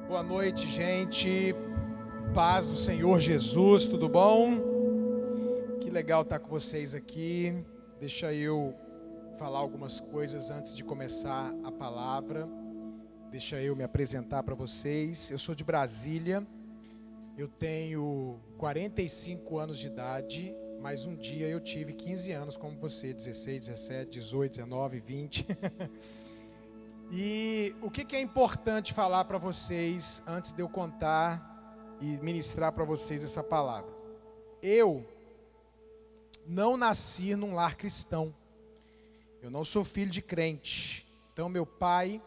Boa noite, gente. Paz do Senhor Jesus, tudo bom? Que legal estar com vocês aqui. Deixa eu falar algumas coisas antes de começar a palavra. Deixa eu me apresentar para vocês. Eu sou de Brasília. Eu tenho 45 anos de idade, mas um dia eu tive 15 anos como você, 16, 17, 18, 19, 20. E o que é importante falar para vocês antes de eu contar e ministrar para vocês essa palavra? Eu não nasci num lar cristão. Eu não sou filho de crente. Então meu pai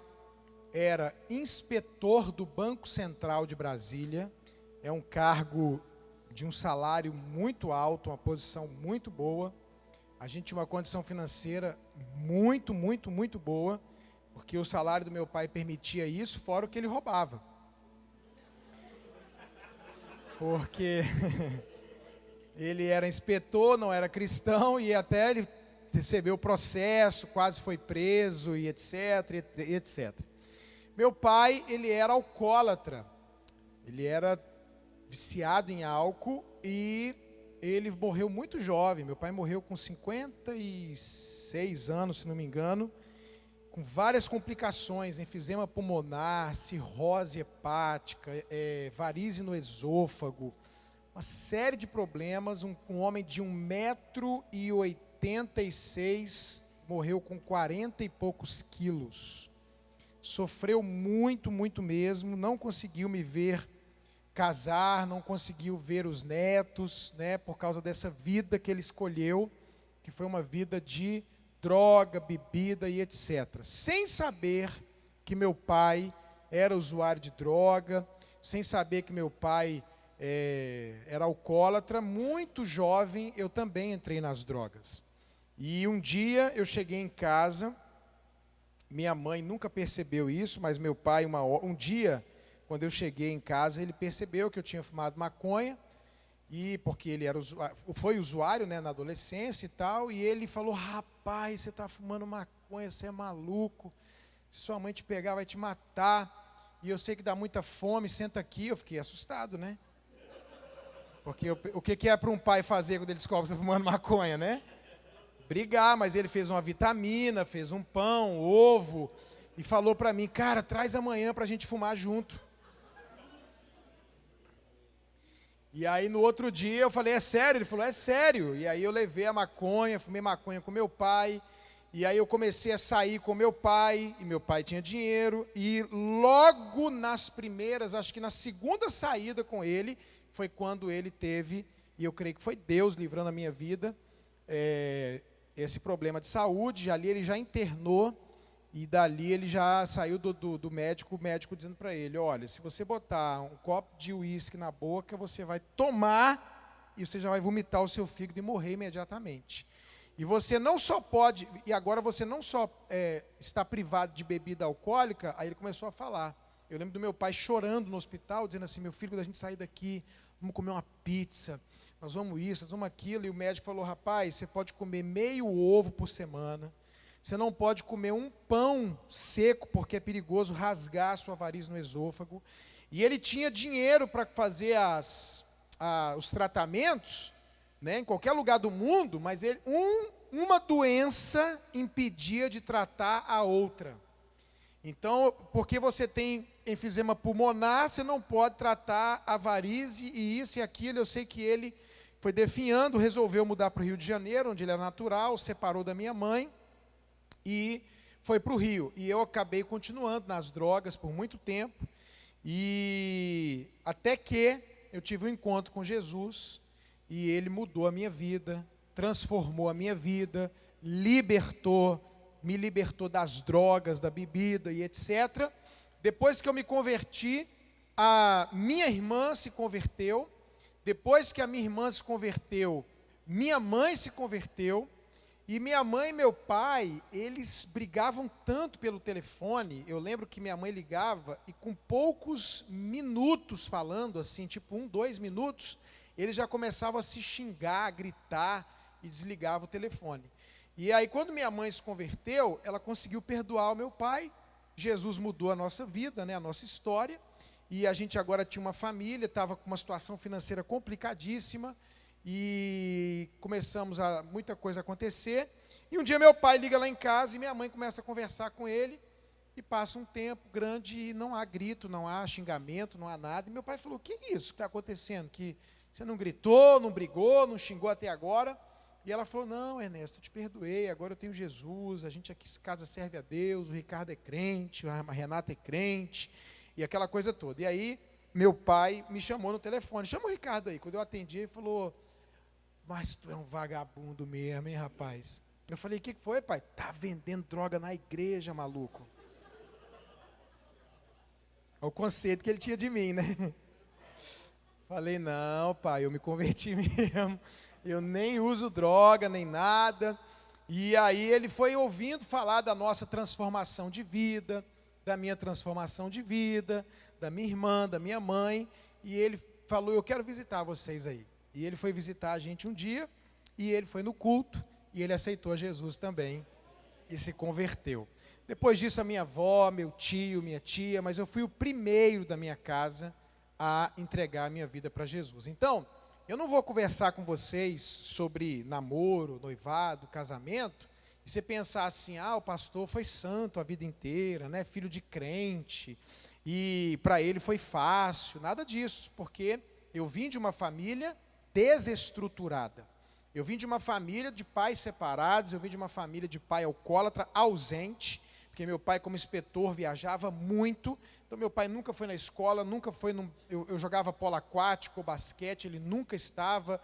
era inspetor do Banco Central de Brasília. É um cargo de um salário muito alto, uma posição muito boa. A gente tinha uma condição financeira muito boa, porque o salário do meu pai permitia isso, fora o que ele roubava. Porque ele era inspetor, não era cristão, e até ele recebeu o processo, quase foi preso, e etc, etc. Meu pai, ele era alcoólatra, ele era viciado em álcool, e ele morreu muito jovem. Meu pai morreu com 56 anos, se não me engano, com várias complicações, enfisema pulmonar, cirrose hepática, varize no esôfago, uma série de problemas. Um homem de 1,86 m, morreu com 40 e poucos quilos. Sofreu muito mesmo, não conseguiu me ver casar, não conseguiu ver os netos, né, por causa dessa vida que ele escolheu, que foi uma vida de droga, bebida e etc. Sem saber que meu pai era usuário de droga, sem saber que meu pai era alcoólatra, muito jovem eu também entrei nas drogas. E um dia eu cheguei em casa, minha mãe nunca percebeu isso, mas meu pai, um dia, quando eu cheguei em casa, ele percebeu que eu tinha fumado maconha, e porque ele foi usuário, né, na adolescência e tal, e ele falou: rapaz, você está fumando maconha, você é maluco, se sua mãe te pegar vai te matar, e eu sei que dá muita fome, senta aqui. Eu fiquei assustado, né? Porque o que é para um pai fazer quando ele descobre que você está fumando maconha, né? Brigar. Mas ele fez uma vitamina, fez um pão, ovo, e falou para mim: cara, traz amanhã para a gente fumar junto. E aí no outro dia eu falei: é sério? Ele falou: é sério. E aí eu levei a maconha, fumei maconha com meu pai, e aí eu comecei a sair com meu pai, e meu pai tinha dinheiro, e logo nas primeiras, acho que na segunda saída com ele, foi quando ele teve, e eu creio que foi Deus livrando a minha vida, esse problema de saúde. Ali ele já internou, e dali ele já saiu do médico, o médico dizendo para ele: olha, se você botar um copo de uísque na boca, você vai tomar e você já vai vomitar o seu fígado e morrer imediatamente. E você não só pode, e agora você não só está privado de bebida alcoólica. Aí ele começou a falar. Eu lembro do meu pai chorando no hospital, dizendo assim: meu filho, quando a gente sair daqui, vamos comer uma pizza, nós vamos isso, nós vamos aquilo. E o médico falou: rapaz, você pode comer meio ovo por semana. Você não pode comer um pão seco, porque é perigoso rasgar a sua variz no esôfago. E ele tinha dinheiro para fazer os tratamentos, né, em qualquer lugar do mundo, mas uma doença impedia de tratar a outra. Então, porque você tem enfisema pulmonar, você não pode tratar a varize e isso e aquilo. Eu sei que ele foi definhando, resolveu mudar para o Rio de Janeiro, onde ele é natural, separou da minha mãe, e foi para o Rio. E eu acabei continuando nas drogas por muito tempo, e até que eu tive um encontro com Jesus, e ele mudou a minha vida, transformou a minha vida, me libertou das drogas, da bebida e etc. Depois que eu me converti, a minha irmã se converteu. Depois que a minha irmã se converteu, minha mãe se converteu. E minha mãe e meu pai, eles brigavam tanto pelo telefone. Eu lembro que minha mãe ligava e com poucos minutos falando, assim, tipo 1, 2 minutos, eles já começavam a se xingar, a gritar, e desligavam o telefone. E aí, quando minha mãe se converteu, ela conseguiu perdoar o meu pai. Jesus mudou a nossa vida, né, a nossa história. e a gente agora tinha uma família, estava com uma situação financeira complicadíssima, e começamos a muita coisa acontecer, e um dia meu pai liga lá em casa, e minha mãe começa a conversar com ele, e passa um tempo grande, e não há grito, não há xingamento, não há nada, e meu pai falou, o que é isso que está acontecendo? Que você não gritou, não brigou, não xingou até agora? E ela falou, não, Ernesto, eu te perdoei, agora eu tenho Jesus, a gente aqui em casa serve a Deus, o Ricardo é crente, a Renata é crente, e aquela coisa toda. E aí, meu pai me chamou no telefone, chama o Ricardo aí. Quando eu atendi, ele falou, mas tu é um vagabundo mesmo, hein, rapaz? Eu falei, o que foi, pai? Tá vendendo droga na igreja, maluco. É o conceito que ele tinha de mim, né? Falei, não, pai, eu me converti mesmo. Eu nem uso droga, nem nada. E aí ele foi ouvindo falar da nossa transformação de vida, da minha transformação de vida, da minha irmã, da minha mãe. E ele falou, eu quero visitar vocês aí. E ele foi visitar a gente um dia, e ele foi no culto, e ele aceitou Jesus também, e se converteu. Depois disso, a minha avó, meu tio, minha tia, mas eu fui o primeiro da minha casa a entregar a minha vida para Jesus. Então, eu não vou conversar com vocês sobre namoro, noivado, casamento, e você pensar assim, o pastor foi santo a vida inteira, né, filho de crente, e para ele foi fácil, nada disso, porque eu vim de uma família desestruturada. Eu vim de uma família de pais separados, eu vim de uma família de pai alcoólatra, ausente, porque meu pai, como inspetor, viajava muito. Então, meu pai nunca foi na escola, nunca foi. Eu jogava polo aquático, basquete, ele nunca estava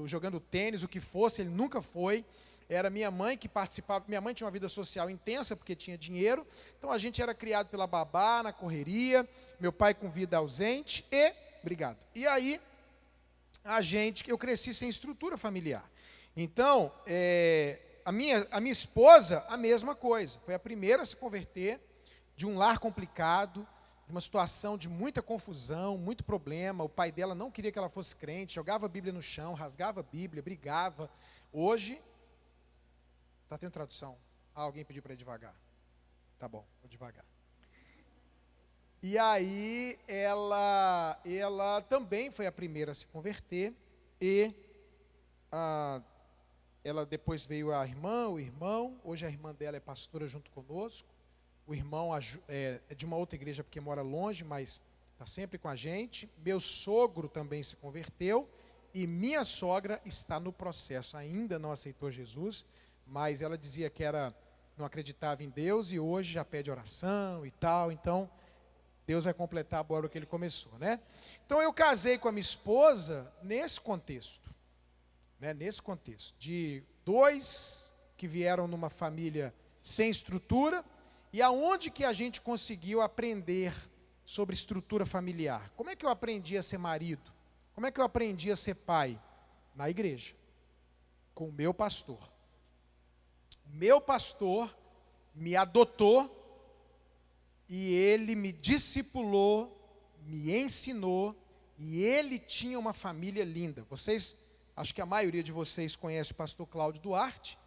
jogando tênis, o que fosse, ele nunca foi. Era minha mãe que participava. Minha mãe tinha uma vida social intensa, porque tinha dinheiro. Então, a gente era criado pela babá, na correria. Meu pai com vida ausente obrigado. E aí, eu cresci sem estrutura familiar. Então, a minha esposa, a mesma coisa. Foi a primeira a se converter, de um lar complicado, de uma situação de muita confusão, muito problema. O pai dela não queria que ela fosse crente, jogava a Bíblia no chão, rasgava a Bíblia, brigava. Hoje, está tendo tradução? Alguém pediu para ir devagar. Tá bom, vou devagar. E aí, ela também foi a primeira a se converter, e ela depois veio a irmã, o irmão, hoje a irmã dela é pastora junto conosco, o irmão é de uma outra igreja porque mora longe, mas está sempre com a gente, meu sogro também se converteu, e minha sogra está no processo, ainda não aceitou Jesus, mas ela dizia que não acreditava em Deus, e hoje já pede oração e tal, então Deus vai completar agora o que ele começou, né? Então eu casei com a minha esposa nesse contexto, né? Nesse contexto, de dois que vieram numa família sem estrutura, e aonde que a gente conseguiu aprender sobre estrutura familiar? Como é que eu aprendi a ser marido? Como é que eu aprendi a ser pai? Na igreja, com o meu pastor. O meu pastor me adotou, e ele me discipulou, me ensinou, e ele tinha uma família linda. Acho que a maioria de vocês conhece o pastor Cláudio Duarte.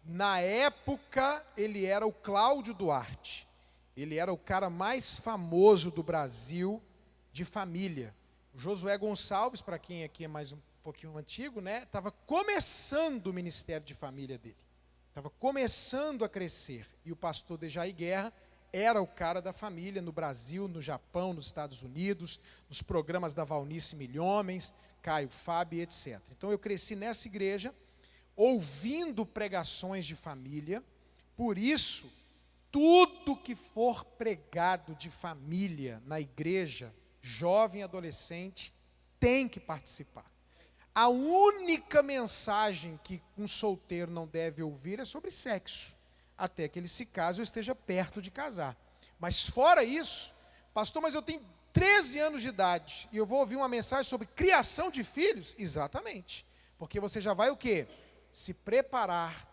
Na época, ele era o Cláudio Duarte. Ele era o cara mais famoso do Brasil de família. O Josué Gonçalves, para quem aqui é mais um pouquinho antigo, né, estava começando o ministério de família dele. Estava começando a crescer. E o pastor Dejaí Guerra era o cara da família no Brasil, no Japão, nos Estados Unidos, nos programas da Valnice Milhomens, Caio Fábio, etc. Então eu cresci nessa igreja, ouvindo pregações de família. Por isso, tudo que for pregado de família na igreja, jovem e adolescente, tem que participar. A única mensagem que um solteiro não deve ouvir é sobre sexo, até que ele se case ou esteja perto de casar. Mas fora isso, pastor, mas eu tenho 13 anos de idade, e eu vou ouvir uma mensagem sobre criação de filhos? Exatamente, porque você já vai o quê? Se preparar,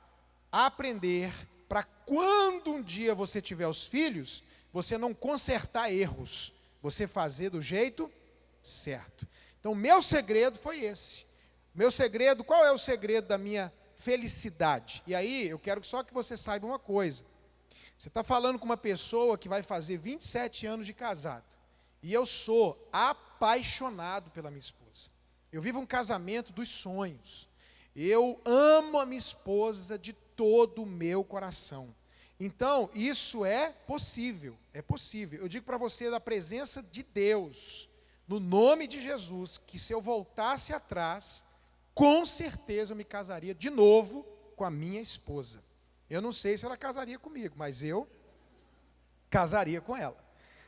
aprender, para quando um dia você tiver os filhos, você não consertar erros, você fazer do jeito certo. Então, meu segredo foi esse. Meu segredo, qual é o segredo da minha felicidade? E aí, eu quero só que você saiba uma coisa. Você está falando com uma pessoa que vai fazer 27 anos de casado. E eu sou apaixonado pela minha esposa. Eu vivo um casamento dos sonhos. Eu amo a minha esposa de todo o meu coração. Então, isso é possível, é possível. Eu digo para você, da presença de Deus, no nome de Jesus, que se eu voltasse atrás, com certeza eu me casaria de novo com a minha esposa. Eu não sei se ela casaria comigo, mas eu casaria com ela,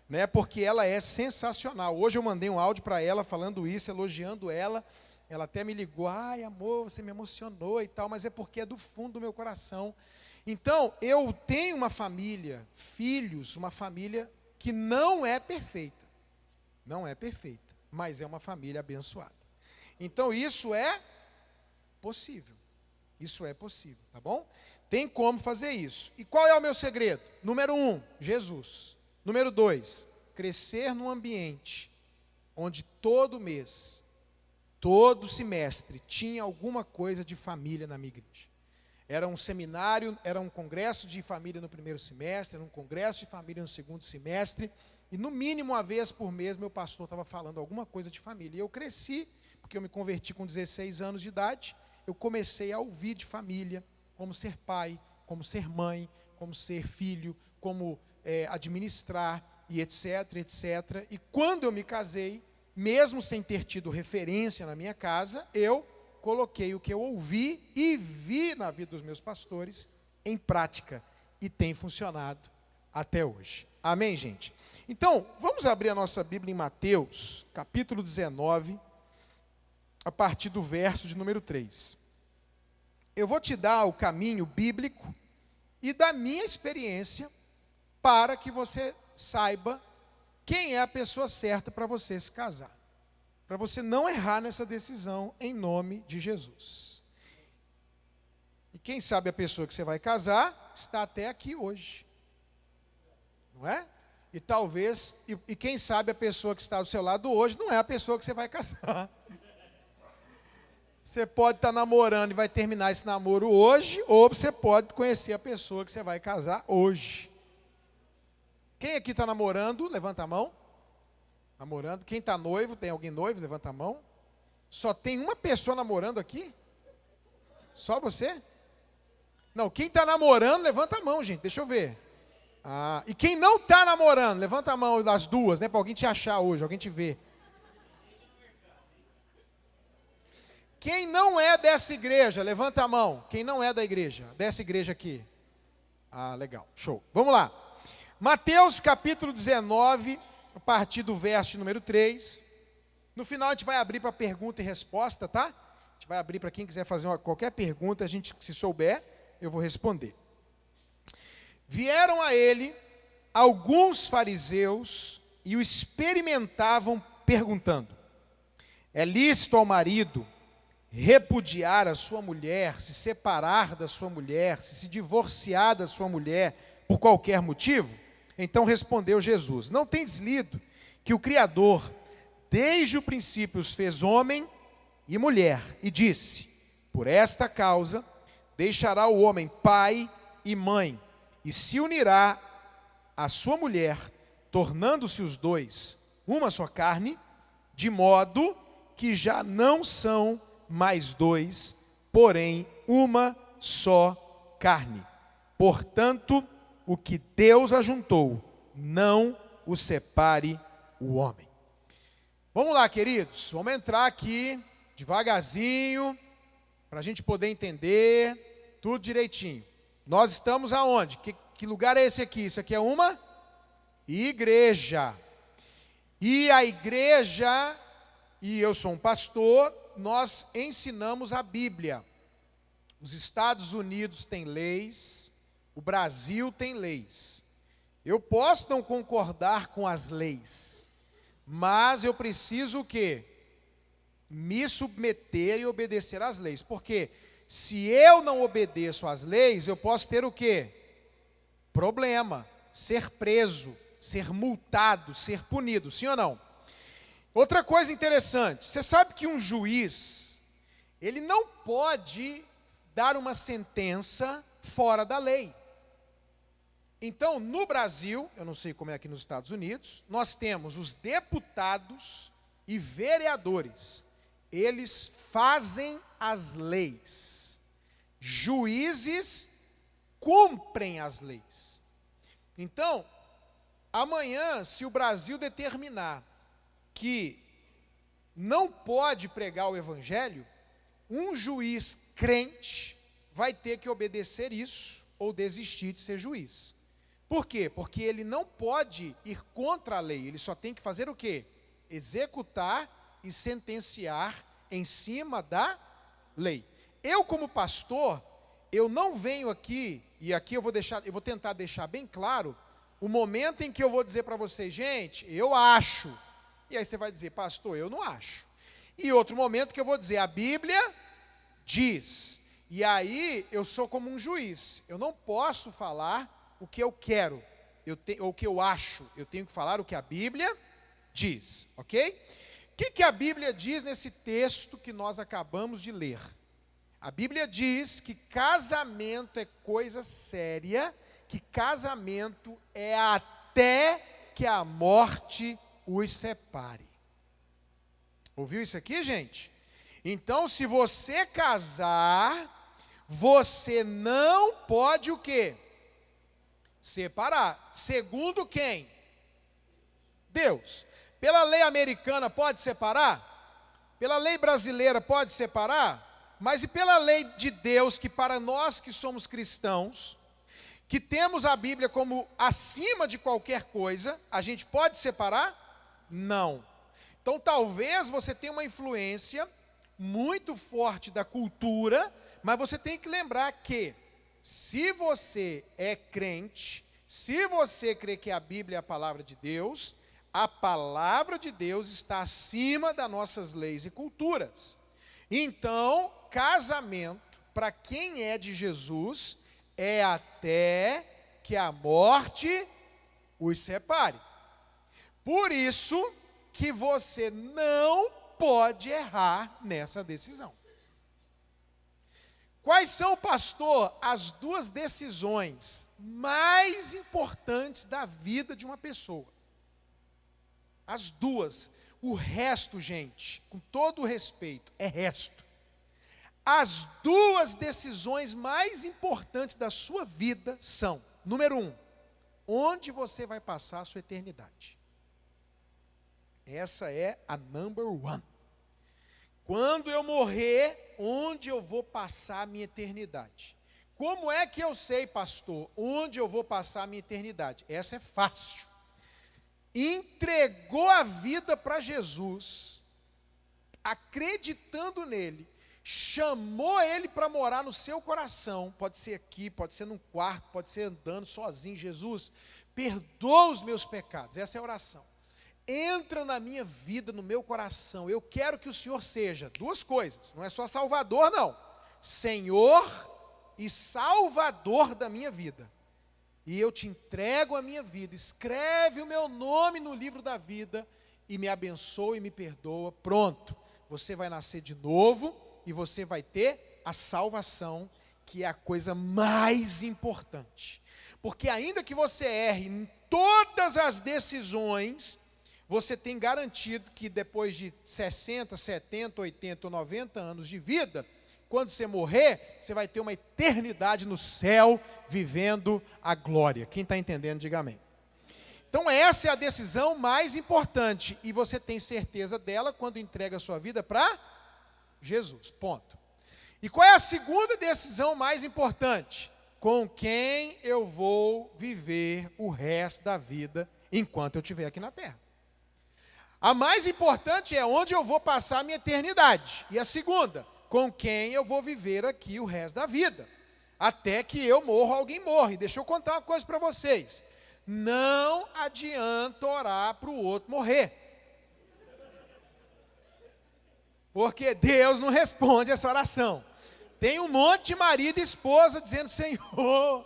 né? Porque ela é sensacional. Hoje eu mandei um áudio para ela falando isso, elogiando ela. Ela até me ligou, ai amor, você me emocionou e tal, mas é porque é do fundo do meu coração. Então, eu tenho uma família, filhos, uma família que não é perfeita. Não é perfeita, mas é uma família abençoada. Então, isso é possível. Isso é possível, tá bom? Tem como fazer isso. E qual é o meu segredo? Número 1, Jesus. Número 2, crescer num ambiente onde todo mês, todo semestre, tinha alguma coisa de família na minha igreja. Era um seminário, era um congresso de família no primeiro semestre, era um congresso de família no segundo semestre, e no mínimo uma vez por mês meu pastor estava falando alguma coisa de família. E eu cresci, porque eu me converti com 16 anos de idade, eu comecei a ouvir de família, como ser pai, como ser mãe, como ser filho, como administrar, e etc, etc. E quando eu me casei, mesmo sem ter tido referência na minha casa, eu coloquei o que eu ouvi e vi na vida dos meus pastores em prática, e tem funcionado até hoje. Amém, gente? Então, vamos abrir a nossa Bíblia em Mateus, capítulo 19, a partir do verso de número 3. Eu vou te dar o caminho bíblico e da minha experiência para que você saiba quem é a pessoa certa para você se casar. Para você não errar nessa decisão, em nome de Jesus. E quem sabe a pessoa que você vai casar está até aqui hoje. Não é? E talvez, e quem sabe a pessoa que está do seu lado hoje não é a pessoa que você vai casar. Você pode estar namorando e vai terminar esse namoro hoje, ou você pode conhecer a pessoa que você vai casar hoje. Quem aqui está namorando, levanta a mão. Namorando. Quem está noivo, tem alguém noivo, levanta a mão. Só tem uma pessoa namorando aqui? Só você? Não, quem está namorando, levanta a mão, gente, deixa eu ver. Ah, e quem não está namorando, levanta a mão das duas, né, para alguém te achar hoje, alguém te ver. Quem não é dessa igreja, levanta a mão. Quem não é da igreja, dessa igreja aqui. Ah, legal, show. Vamos lá. Mateus capítulo 19, a partir do verso número 3. No final a gente vai abrir para pergunta e resposta, tá? A gente vai abrir para quem quiser fazer qualquer pergunta, a gente, se souber, eu vou responder. Vieram a ele alguns fariseus e o experimentavam perguntando: é lícito ao marido repudiar a sua mulher, se separar da sua mulher, se divorciar da sua mulher por qualquer motivo? Então respondeu Jesus: não tens lido que o Criador desde o princípio os fez homem e mulher, e disse: por esta causa deixará o homem pai e mãe, e se unirá à sua mulher, tornando-se os dois uma só carne, de modo que já não são mais dois, porém uma só carne. Portanto, o que Deus ajuntou, não o separe o homem. Vamos lá, queridos, vamos entrar aqui devagarzinho, para a gente poder entender tudo direitinho. Nós estamos aonde? Que lugar é esse aqui? Isso aqui é uma igreja. E a igreja, e eu sou um pastor, nós ensinamos a Bíblia. Os Estados Unidos têm leis, o Brasil tem leis. Eu posso não concordar com as leis, mas eu preciso o quê? Me submeter e obedecer às leis. Porque se eu não obedeço às leis, eu posso ter o quê? Problema, ser preso, ser multado, ser punido, sim ou não? Outra coisa interessante, você sabe que um juiz, ele não pode dar uma sentença fora da lei. Então, no Brasil, eu não sei como é aqui nos Estados Unidos, nós temos os deputados e vereadores. Eles fazem as leis. Juízes cumprem as leis. Então, amanhã, se o Brasil determinar que não pode pregar o evangelho, um juiz crente vai ter que obedecer isso ou desistir de ser juiz. Por quê? Porque ele não pode ir contra a lei, ele só tem que fazer o quê? Executar e sentenciar em cima da lei. Eu, como pastor, eu não venho aqui, e aqui eu vou tentar deixar bem claro, o momento em que eu vou dizer para vocês, gente, eu acho. E aí você vai dizer, pastor, eu não acho. E outro momento que eu vou dizer, a Bíblia diz. E aí eu sou como um juiz. Eu não posso falar o que eu quero, ou o que eu acho. Eu tenho que falar o que a Bíblia diz, ok? O que a Bíblia diz nesse texto que nós acabamos de ler? A Bíblia diz que casamento é coisa séria, que casamento é até que a morte os separe. Ouviu isso aqui, gente? Então, se você casar, você não pode o quê? Separar. Segundo quem? Deus. Pela lei americana pode separar? Pela lei brasileira pode separar? Mas e pela lei de Deus, que para nós que somos cristãos, que temos a Bíblia como acima de qualquer coisa, a gente pode separar? Não. Então talvez você tenha uma influência muito forte da cultura, mas você tem que lembrar que, se você é crente, se você crê que a Bíblia é a palavra de Deus, a palavra de Deus está acima das nossas leis e culturas. Então, casamento, para quem é de Jesus, é até que a morte os separe. Por isso que você não pode errar nessa decisão. Quais são, pastor, as duas decisões mais importantes da vida de uma pessoa? As duas. O resto, gente, com todo o respeito, é resto. As duas decisões mais importantes da sua vida são, número 1, onde você vai passar a sua eternidade. Essa é a number 1. Quando eu morrer, onde eu vou passar a minha eternidade? Como é que eu sei, pastor, onde eu vou passar a minha eternidade? Essa é fácil. Entregou a vida para Jesus, acreditando nele, chamou ele para morar no seu coração, pode ser aqui, pode ser num quarto, pode ser andando sozinho. Jesus, perdoa os meus pecados. Essa é a oração. Entra na minha vida, no meu coração. Eu quero que o Senhor seja duas coisas, não é só Salvador, não. Senhor e Salvador da minha vida. E eu te entrego a minha vida. Escreve o meu nome no livro da vida e me abençoa e me perdoa. Pronto. Você vai nascer de novo e você vai ter a salvação, que é a coisa mais importante. Porque ainda que você erre em todas as decisões, você tem garantido que depois de 60, 70, 80 ou 90 anos de vida, quando você morrer, você vai ter uma eternidade no céu, vivendo a glória. Quem está entendendo, diga amém. Então essa é a decisão mais importante, e você tem certeza dela quando entrega a sua vida para Jesus, ponto. E qual é a segunda decisão mais importante? Com quem eu vou viver o resto da vida, enquanto eu estiver aqui na terra. A mais importante é onde eu vou passar a minha eternidade. E a segunda, com quem eu vou viver aqui o resto da vida. Até que eu morra, alguém morre. Deixa eu contar uma coisa para vocês. Não adianta orar para o outro morrer. Porque Deus não responde essa oração. Tem um monte de marido e esposa dizendo, Senhor,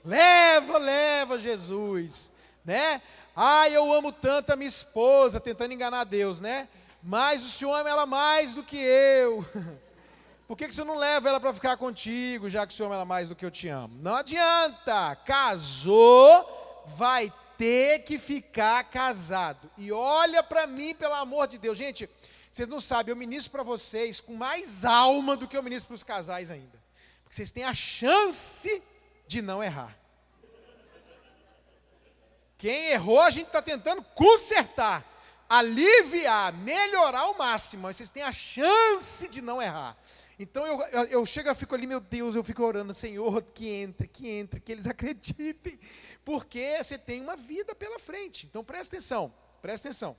leva Jesus, né? Ah, eu amo tanto a minha esposa, tentando enganar Deus, né? Mas o Senhor ama ela mais do que eu. Por que você não leva ela para ficar contigo, já que o senhor ama ela mais do que eu te amo? Não adianta, casou, vai ter que ficar casado. E olha para mim, pelo amor de Deus. Gente, vocês não sabem, eu ministro para vocês com mais alma do que eu ministro para os casais ainda. Porque vocês têm a chance de não errar. Quem errou, a gente está tentando consertar, aliviar, melhorar ao máximo. Mas vocês têm a chance de não errar. Então eu chego, eu fico ali, meu Deus, eu fico orando, Senhor, que entre, que eles acreditem. Porque você tem uma vida pela frente. Então presta atenção, presta atenção.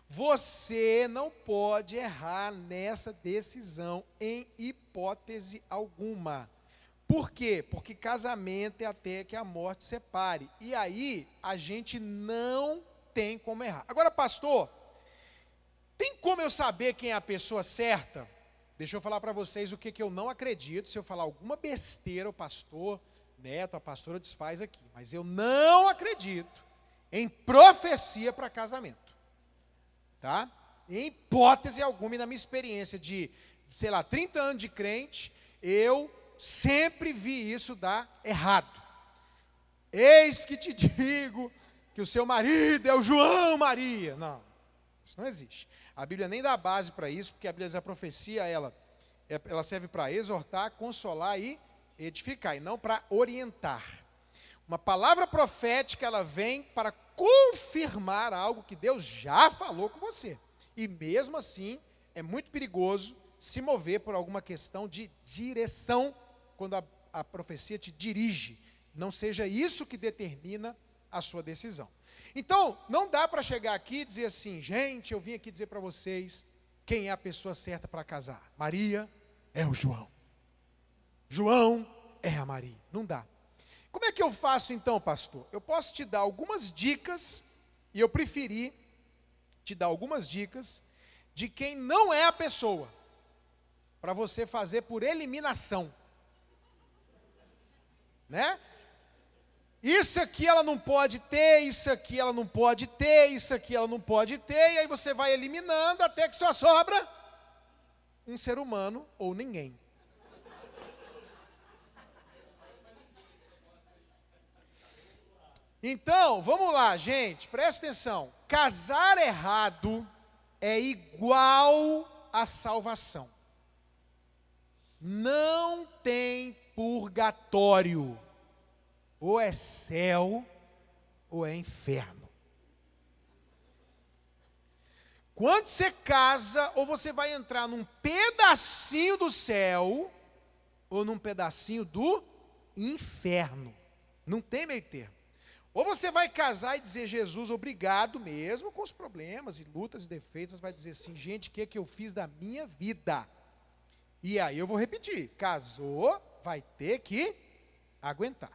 Você não pode errar nessa decisão em hipótese alguma. Por quê? Porque casamento é até que a morte separe. E aí, a gente não tem como errar. Agora, pastor, tem como eu saber quem é a pessoa certa? Deixa eu falar para vocês o que eu não acredito. Se eu falar alguma besteira, o pastor Neto, a pastora desfaz aqui. Mas eu não acredito em profecia para casamento. Tá? Em hipótese alguma, e na minha experiência de, 30 anos de crente, eu sempre vi isso dar errado. Eis que te digo que o seu marido é o João Maria. Não, isso não existe. A Bíblia nem dá base para isso, porque a Bíblia diz a profecia, ela serve para exortar, consolar e edificar, e não para orientar. Uma palavra profética, ela vem para confirmar algo que Deus já falou com você. E mesmo assim, é muito perigoso se mover por alguma questão de direção, quando a profecia te dirige. Não seja isso que determina a sua decisão. Então, não dá para chegar aqui e dizer assim, gente, eu vim aqui dizer para vocês quem é a pessoa certa para casar. Maria é o João. João é a Maria. Não dá. Como é que eu faço então, pastor? Eu posso te dar algumas dicas, e eu preferi te dar algumas dicas de quem não é a pessoa, para você fazer por eliminação. Né? Isso aqui ela não pode ter, isso aqui ela não pode ter, isso aqui ela não pode ter, e aí você vai eliminando até que só sobra um ser humano ou ninguém. Então, vamos lá, gente, presta atenção. Casar errado é igual a salvação. Não tem purgatório. Ou é céu, ou é inferno. Quando você casa, ou você vai entrar num pedacinho do céu, ou num pedacinho do inferno. Não tem meio termo. Ou você vai casar e dizer, Jesus, obrigado mesmo com os problemas e lutas e defeitos, vai dizer assim, gente, o que é que eu fiz da minha vida? E aí eu vou repetir, casou, vai ter que aguentar.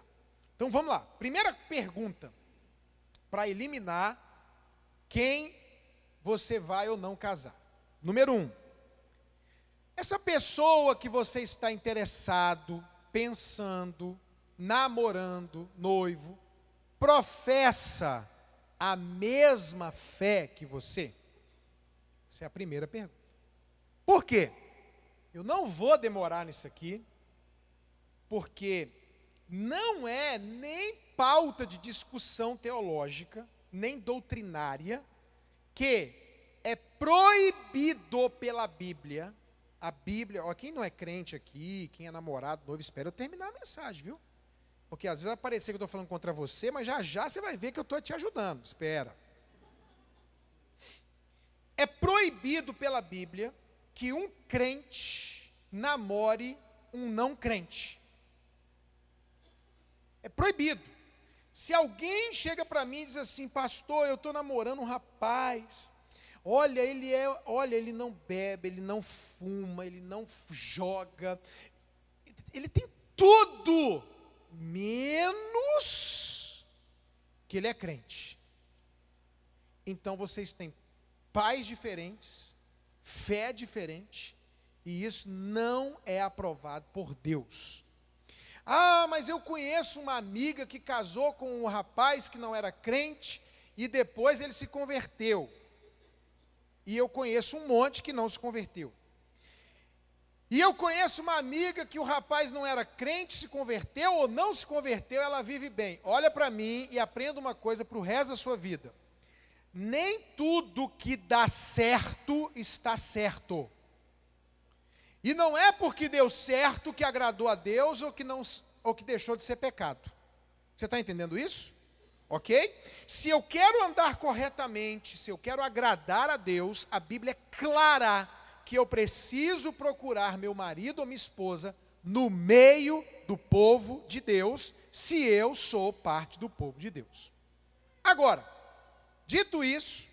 Então vamos lá, primeira pergunta, para eliminar quem você vai ou não casar. Número 1, essa pessoa que você está interessado, pensando, namorando, noivo, professa a mesma fé que você? Essa é a primeira pergunta. Por quê? Eu não vou demorar nisso aqui, porque não é nem pauta de discussão teológica, nem doutrinária, que é proibido pela Bíblia. A Bíblia, ó, quem não é crente aqui, quem é namorado, noivo, espera eu terminar a mensagem, viu? Porque às vezes vai parecer que eu estou falando contra você, mas já já você vai ver que eu estou te ajudando. Espera. É proibido pela Bíblia que um crente namore um não crente. É proibido. Se alguém chega para mim e diz assim, pastor, eu estou namorando um rapaz, olha, ele não bebe, ele não fuma, ele não joga, ele tem tudo, menos que ele é crente. Então vocês têm pais diferentes, fé diferente, e isso não é aprovado por Deus. Ah, mas eu conheço uma amiga que casou com um rapaz que não era crente, e depois ele se converteu. E eu conheço um monte que não se converteu. E eu conheço uma amiga que o rapaz não era crente, se converteu ou não se converteu, ela vive bem. Olha para mim e aprenda uma coisa para o resto da sua vida. Nem tudo que dá certo está certo. E não é porque deu certo que agradou a Deus ou que deixou de ser pecado. Você está entendendo isso? Ok? Se eu quero andar corretamente, se eu quero agradar a Deus, a Bíblia é clara que eu preciso procurar meu marido ou minha esposa no meio do povo de Deus, se eu sou parte do povo de Deus. Agora, dito isso,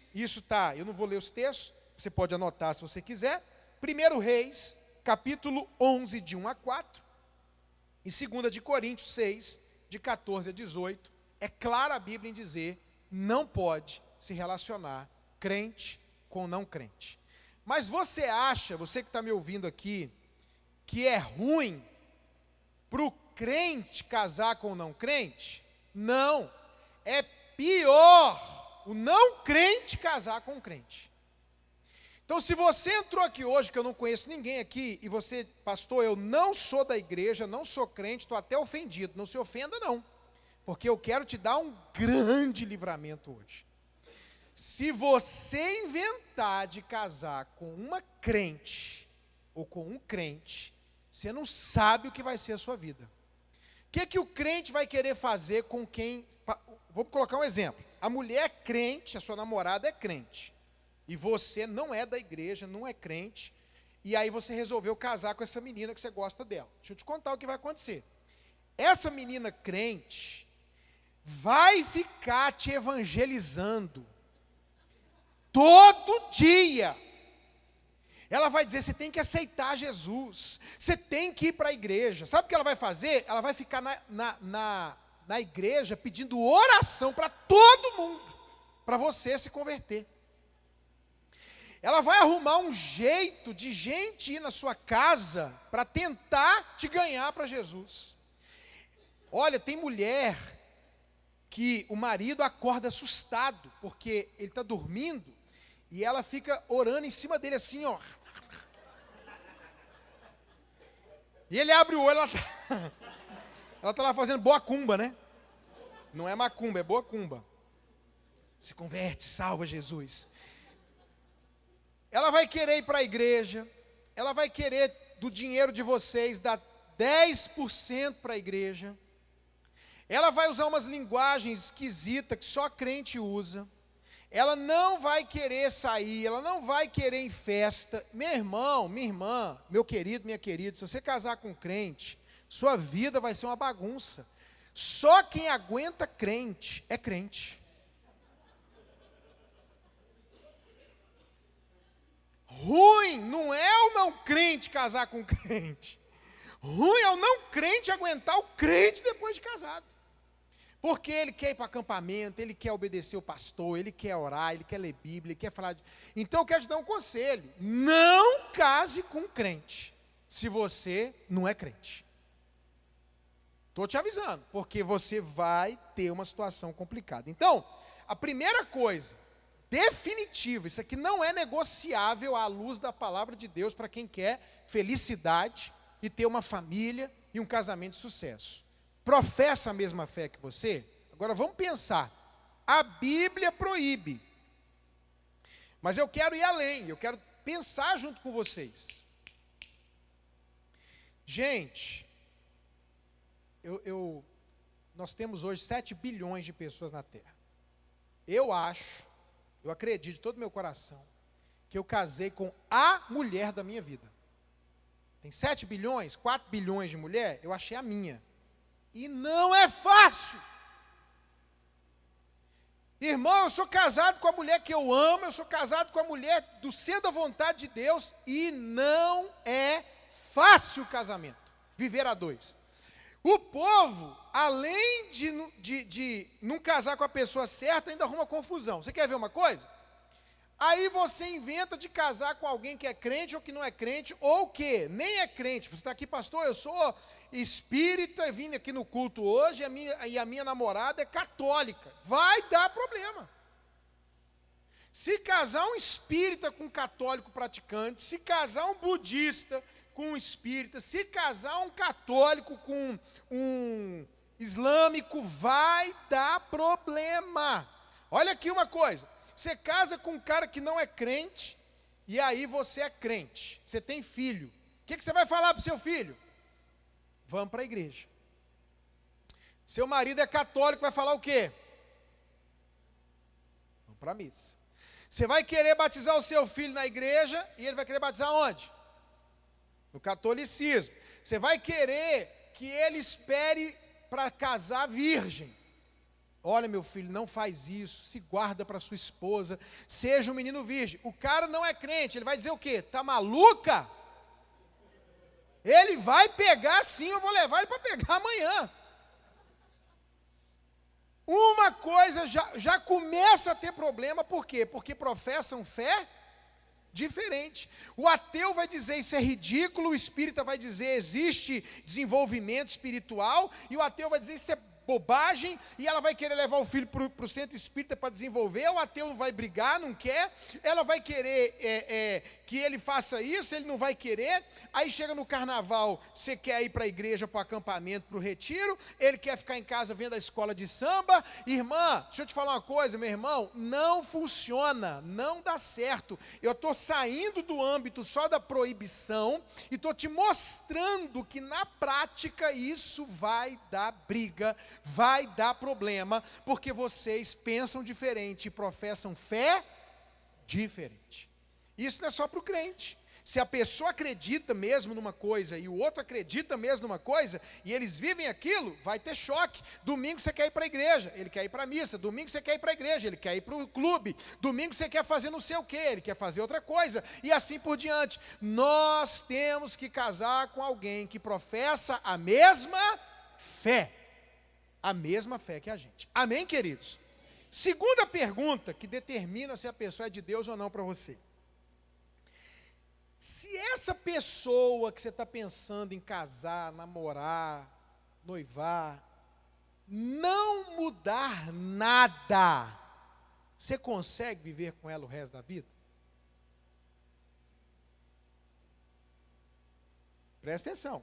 eu não vou ler os textos, você pode anotar se você quiser. 1 Reis, capítulo 11, de 1 a 4, e 2 de Coríntios 6, de 14 a 18, é clara a Bíblia em dizer, não pode se relacionar crente com não crente. Mas você acha, você que está me ouvindo aqui, que é ruim para o crente casar com o não crente? Não, é pior o não crente casar com o crente. Então, se você entrou aqui hoje, que eu não conheço ninguém aqui, e você, pastor, eu não sou da igreja, não sou crente, estou até ofendido, não se ofenda não, porque eu quero te dar um grande livramento hoje. Se você inventar de casar com uma crente, ou com um crente, você não sabe o que vai ser a sua vida. O que o crente vai querer fazer com quem... Vou colocar um exemplo. A mulher é crente, a sua namorada é crente, e você não é da igreja, não é crente, e aí você resolveu casar com essa menina que você gosta dela. Deixa eu te contar o que vai acontecer. Essa menina crente vai ficar te evangelizando todo dia. Ela vai dizer, você tem que aceitar Jesus, você tem que ir para a igreja. Sabe o que ela vai fazer? Ela vai ficar na igreja pedindo oração para todo mundo, para você se converter. Ela vai arrumar um jeito de gente ir na sua casa para tentar te ganhar para Jesus. Olha, tem mulher que o marido acorda assustado, porque ele está dormindo, e ela fica orando em cima dele assim, ó. E ele abre o olho, ela está lá fazendo boa cumba, né? Não é macumba, é boa cumba. Se converte, salva Jesus. Ela vai querer ir para a igreja, ela vai querer do dinheiro de vocês dar 10% para a igreja. Ela vai usar umas linguagens esquisitas que só crente usa. Ela não vai querer sair, ela não vai querer ir em festa. Meu irmão, minha irmã, meu querido, minha querida, se você casar com um crente, sua vida vai ser uma bagunça. Só quem aguenta crente é crente. Ruim não é o não crente casar com crente. Ruim é o não crente aguentar o crente depois de casado. Porque ele quer ir para acampamento, ele quer obedecer o pastor, ele quer orar, ele quer ler Bíblia, ele quer falar de... Então eu quero te dar um conselho. Não case com crente, se você não é crente. Estou te avisando, porque você vai ter uma situação complicada. Então, a primeira coisa, definitiva, isso aqui não é negociável à luz da palavra de Deus para quem quer felicidade e ter uma família e um casamento de sucesso. Professa a mesma fé que você? Agora vamos pensar. A Bíblia proíbe. Mas eu quero ir além, eu quero pensar junto com vocês. Gente, nós temos hoje 7 bilhões de pessoas na Terra. Eu acredito de todo o meu coração, que eu casei com a mulher da minha vida. Tem 7 bilhões, 4 bilhões de mulher, eu achei a minha. E não é fácil. Irmão, eu sou casado com a mulher que eu amo, eu sou casado com a mulher do centro da vontade de Deus, e não é fácil o casamento, viver a dois. O povo, além de não casar com a pessoa certa, ainda arruma confusão. Você quer ver uma coisa? Aí você inventa de casar com alguém que é crente ou que não é crente, ou que nem é crente. Você está aqui, pastor, eu sou espírita, vim aqui no culto hoje, e a minha namorada é católica. Vai dar problema. Se casar um espírita com um católico praticante, se casar um budista com um espírita, se casar um católico com um islâmico, vai dar problema. Olha aqui uma coisa, você casa com um cara que não é crente, e aí você é crente, você tem filho. O que você vai falar para o seu filho? Vamos para a igreja. Seu marido é católico, vai falar o quê? Vamos para a missa. Você vai querer batizar o seu filho na igreja, e ele vai querer batizar onde? No catolicismo. Você vai querer que ele espere para casar virgem. Olha, meu filho, não faz isso, se guarda para sua esposa, seja um menino virgem. O cara não é crente, ele vai dizer o quê? Tá maluca? Ele vai pegar sim, eu vou levar ele para pegar amanhã. Uma coisa já começa a ter problema, por quê? Porque professam fé diferente. O ateu vai dizer isso é ridículo, o espírita vai dizer existe desenvolvimento espiritual, e o ateu vai dizer isso é bobagem, e ela vai querer levar o filho para o centro espírita para desenvolver. O ateu vai brigar, não quer, ela vai querer que ele faça isso, ele não vai querer. Aí chega no carnaval, você quer ir para a igreja, para o acampamento, para o retiro, ele quer ficar em casa vendo a escola de samba. Irmã, deixa eu te falar uma coisa, meu irmão, não funciona, não dá certo. Eu estou saindo do âmbito só da proibição e estou te mostrando que na prática isso vai dar briga, vai dar problema, porque vocês pensam diferente e professam fé diferente. Isso não é só para o crente. Se a pessoa acredita mesmo numa coisa e o outro acredita mesmo numa coisa, e eles vivem aquilo, vai ter choque. Domingo você quer ir para a igreja, ele quer ir para a missa. Domingo você quer ir para a igreja, ele quer ir para o clube. Domingo você quer fazer não sei o quê, ele quer fazer outra coisa, e assim por diante. Nós temos que casar com alguém que professa a mesma fé. A mesma fé que a gente. Amém, queridos? Segunda pergunta que determina se a pessoa é de Deus ou não para você. Se essa pessoa que você está pensando em casar, namorar, noivar, não mudar nada, você consegue viver com ela o resto da vida? Presta atenção.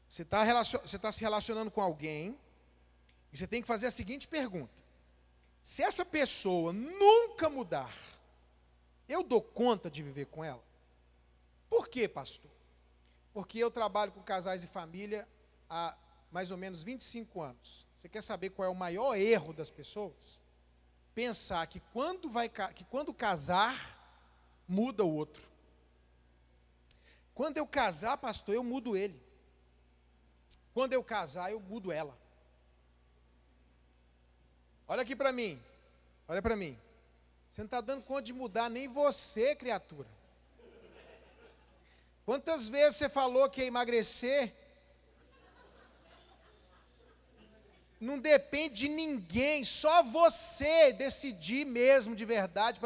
Você está se relacionando com alguém, e você tem que fazer a seguinte pergunta: se essa pessoa nunca mudar, eu dou conta de viver com ela? Por quê, pastor? Porque eu trabalho com casais e família há mais ou menos 25 anos. Você quer saber qual é o maior erro das pessoas? Pensar que quando casar, muda o outro. Quando eu casar, pastor, eu mudo ele. Quando eu casar, eu mudo ela. Olha aqui para mim. Olha para mim. Você não está dando conta de mudar nem você, criatura. Quantas vezes você falou que ia emagrecer? Não depende de ninguém, só você decidir mesmo de verdade.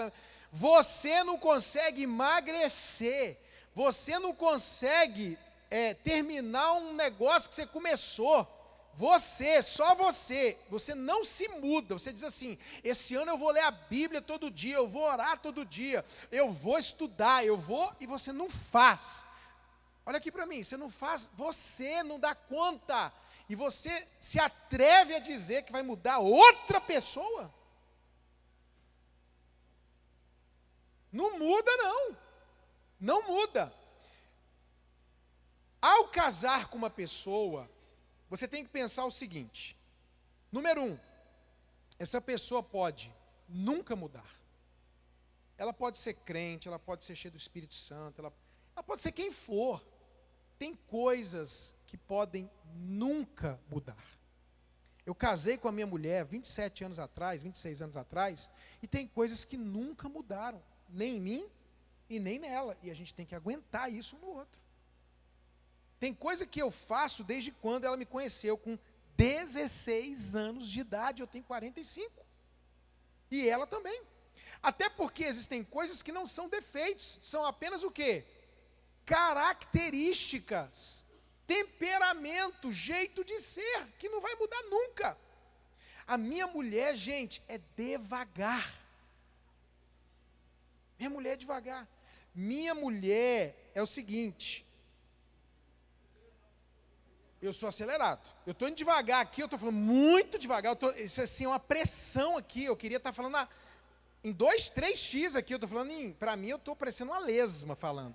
Você não consegue emagrecer, você não consegue terminar um negócio que você começou. Só você não se muda. Você diz assim: esse ano eu vou ler a Bíblia todo dia, eu vou orar todo dia, eu vou estudar, e você não faz. Olha aqui para mim, você não faz, você não dá conta, e você se atreve a dizer que vai mudar outra pessoa? Não muda não, não muda. Ao casar com uma pessoa, você tem que pensar o seguinte: número 1, essa pessoa pode nunca mudar. Ela pode ser crente, ela pode ser cheia do Espírito Santo, ela pode ser quem for. Tem coisas que podem nunca mudar. Eu casei com a minha mulher 27 anos atrás, 26 anos atrás, e tem coisas que nunca mudaram, nem em mim e nem nela, e a gente tem que aguentar isso um no outro. Tem coisa que eu faço desde quando ela me conheceu, com 16 anos de idade, eu tenho 45. E ela também. Até porque existem coisas que não são defeitos, são apenas o quê? Características, temperamento, jeito de ser, que não vai mudar nunca. A minha mulher, gente, é devagar. Minha mulher é devagar. Minha mulher é o seguinte, eu sou acelerado. Eu estou indo devagar aqui, eu estou falando muito devagar. Isso assim, é uma pressão aqui. Eu queria estar falando em 2, 3x aqui. Eu estou falando para mim, eu estou parecendo uma lesma falando.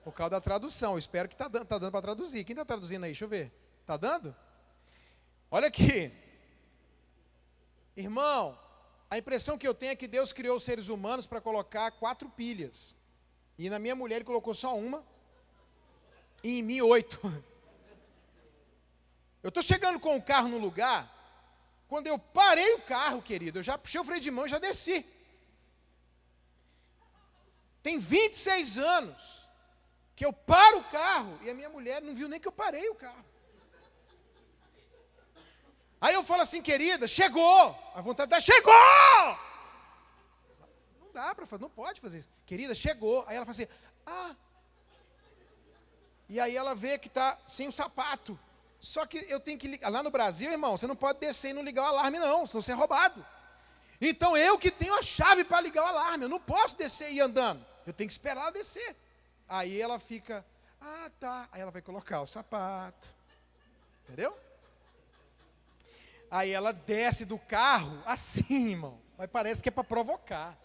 Por causa da tradução. Eu espero que está dando para traduzir. Quem está traduzindo aí? Deixa eu ver. Está dando? Olha aqui. Irmão, a impressão que eu tenho é que Deus criou os seres humanos para colocar 4 pilhas. E na minha mulher Ele colocou só uma. E em mim 8. Eu estou chegando com o carro no lugar, quando eu parei o carro, querido, eu já puxei o freio de mão e já desci. Tem 26 anos que eu paro o carro e a minha mulher não viu nem que eu parei o carro. Aí eu falo assim, querida, chegou! A vontade da chegou! Não dá para fazer, não pode fazer isso. Querida, chegou. Aí ela fala assim, E aí ela vê que está sem o sapato. Só que eu tenho que ligar. Lá no Brasil, irmão, você não pode descer e não ligar o alarme, não, senão você é roubado. Então eu que tenho a chave para ligar o alarme, eu não posso descer e ir andando. Eu tenho que esperar ela descer. Aí ela fica, tá. Aí ela vai colocar o sapato. Entendeu? Aí ela desce do carro assim, irmão. Mas parece que é para provocar.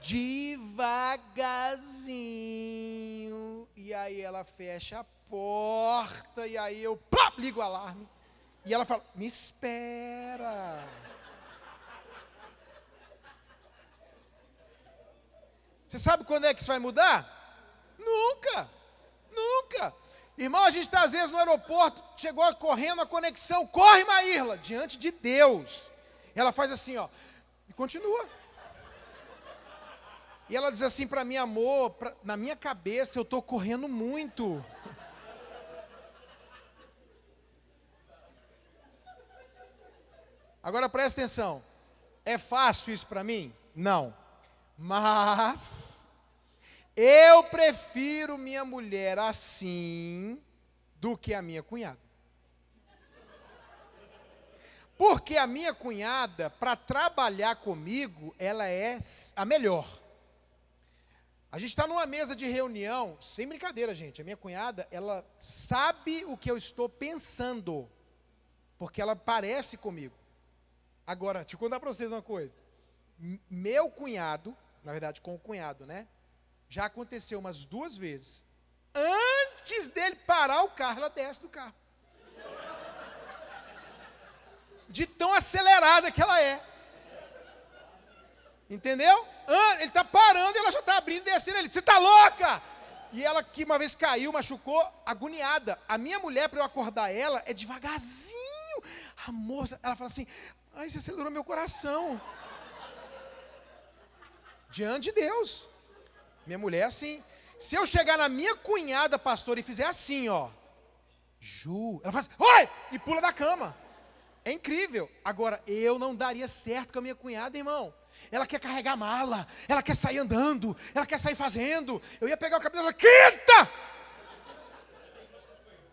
Devagarzinho. E aí ela fecha a porta. E aí eu ligo o alarme. E ela fala, me espera. Você sabe quando é que isso vai mudar? Nunca. Nunca. Irmão, a gente está às vezes no aeroporto, chegou correndo a conexão, corre, Maírla, diante de Deus. Ela faz assim, ó, e continua. E ela diz assim para mim, amor, na minha cabeça eu estou correndo muito. Agora presta atenção, é fácil isso para mim? Não. Mas eu prefiro minha mulher assim do que a minha cunhada. Porque a minha cunhada, para trabalhar comigo, ela é a melhor. A gente está numa mesa de reunião, sem brincadeira, gente. A minha cunhada, ela sabe o que eu estou pensando, porque ela parece comigo. Agora, deixa eu contar para vocês uma coisa. Meu cunhado, na verdade, com o cunhado, né? Já aconteceu umas 2 vezes. Antes dele parar o carro, ela desce do carro. De tão acelerada que ela é. Entendeu? Ele está parando e ela já está abrindo e descendo. Ele, você está louca? E ela que uma vez caiu, machucou, agoniada. A minha mulher, para eu acordar ela, é devagarzinho. A moça, ela fala assim, ai, você acelerou meu coração. Diante de Deus. Minha mulher é assim. Se eu chegar na minha cunhada, pastor, e fizer assim, ó. Ju, ela faz, oi! E pula da cama. É incrível. Agora, eu não daria certo com a minha cunhada, irmão. Ela quer carregar mala, ela quer sair andando, ela quer sair fazendo. Eu ia pegar o cabelo e falar, quinta!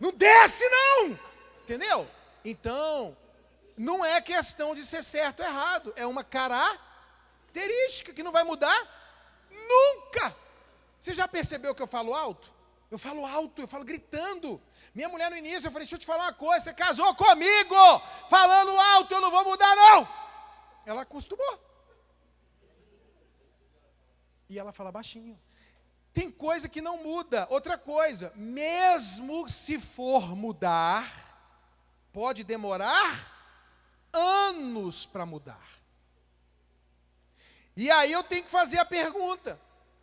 Não desce, não! Entendeu? Então, não é questão de ser certo ou errado. É uma característica que não vai mudar nunca. Você já percebeu que eu falo alto? Eu falo alto, eu falo gritando. Minha mulher no início, eu falei, deixa eu te falar uma coisa, você casou comigo, falando alto, eu não vou mudar não. Ela acostumou. E ela fala baixinho. Tem coisa que não muda. Outra coisa, mesmo se for mudar, pode demorar anos para mudar. E aí eu tenho que fazer a pergunta,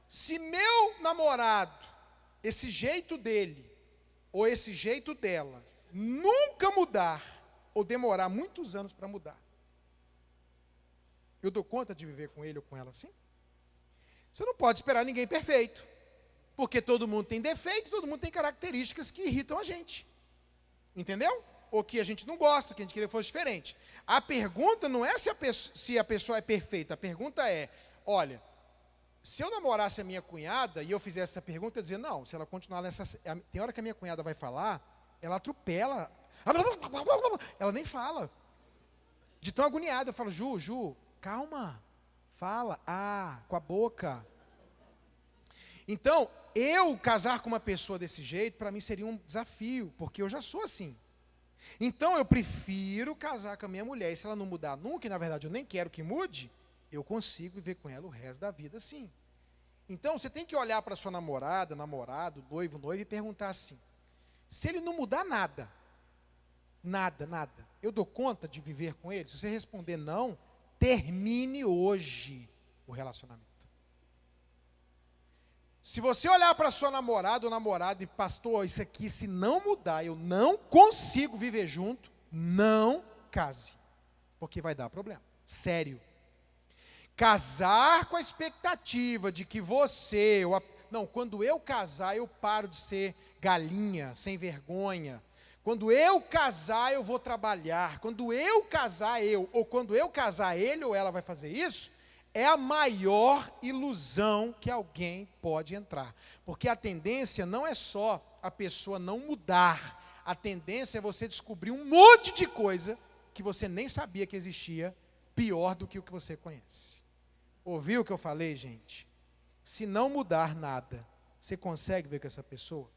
se meu namorado, esse jeito dele, ou esse jeito dela, nunca mudar, ou demorar muitos anos para mudar, eu dou conta de viver com ele ou com ela assim? Você não pode esperar ninguém perfeito, porque todo mundo tem defeito, todo mundo tem características que irritam a gente, entendeu? Ou que a gente não gosta, que a gente queria que fosse diferente. A pergunta não é se a pessoa é perfeita, a pergunta é, olha, se eu namorasse a minha cunhada e eu fizesse essa pergunta, eu ia dizer, não, se ela continuar nessa... Tem hora que a minha cunhada vai falar, ela atropela, ela nem fala. De tão agoniada, eu falo, Ju, calma, fala, com a boca, Então, eu casar com uma pessoa desse jeito, para mim seria um desafio, porque eu já sou assim. Então, eu prefiro casar com a minha mulher, e se ela não mudar nunca, e na verdade eu nem quero que mude, eu consigo viver com ela o resto da vida assim. Então, você tem que olhar para sua namorada, namorado, noivo, noiva, e perguntar assim, se ele não mudar nada, eu dou conta de viver com ele? Se você responder não, termine hoje o relacionamento. Se você olhar para sua namorada ou namorado e, pastor, isso aqui, se não mudar, eu não consigo viver junto, não case, porque vai dar problema, sério. Casar com a expectativa de que você, não, quando eu casar, eu paro de ser galinha, sem vergonha. Quando eu casar, eu vou trabalhar. Quando eu casar, ou quando eu casar, ele ou ela vai fazer isso, é a maior ilusão que alguém pode entrar. Porque a tendência não é só a pessoa não mudar. A tendência é você descobrir um monte de coisa que você nem sabia que existia, pior do que o que você conhece. Ouviu o que eu falei, gente? Se não mudar nada, você consegue ver com essa pessoa?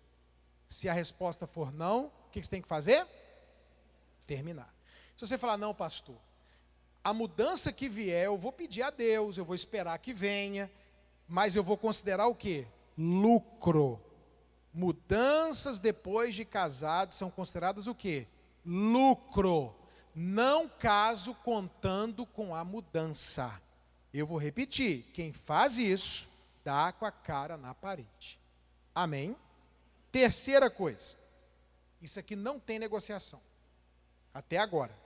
Se a resposta for não, o que você tem que fazer? Terminar. Se você falar, não, pastor, a mudança que vier, eu vou pedir a Deus, eu vou esperar que venha, mas eu vou considerar o quê? Lucro. Mudanças depois de casado são consideradas o quê? Lucro. Não caso contando com a mudança. Eu vou repetir, quem faz isso, dá com a cara na parede. Amém? Terceira coisa, isso aqui não tem negociação, até agora.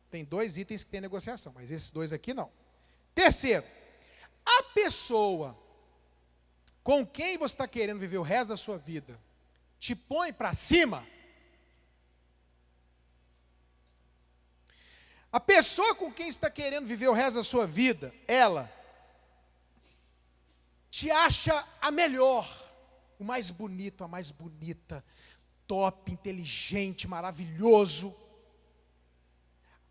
Tem 2 itens que tem negociação, mas esses 2 aqui não. Terceiro, a pessoa com quem você está querendo viver o resto da sua vida, te põe para cima. A pessoa com quem você está querendo viver o resto da sua vida, ela te acha a melhor, o mais bonito, a mais bonita, top, inteligente, maravilhoso.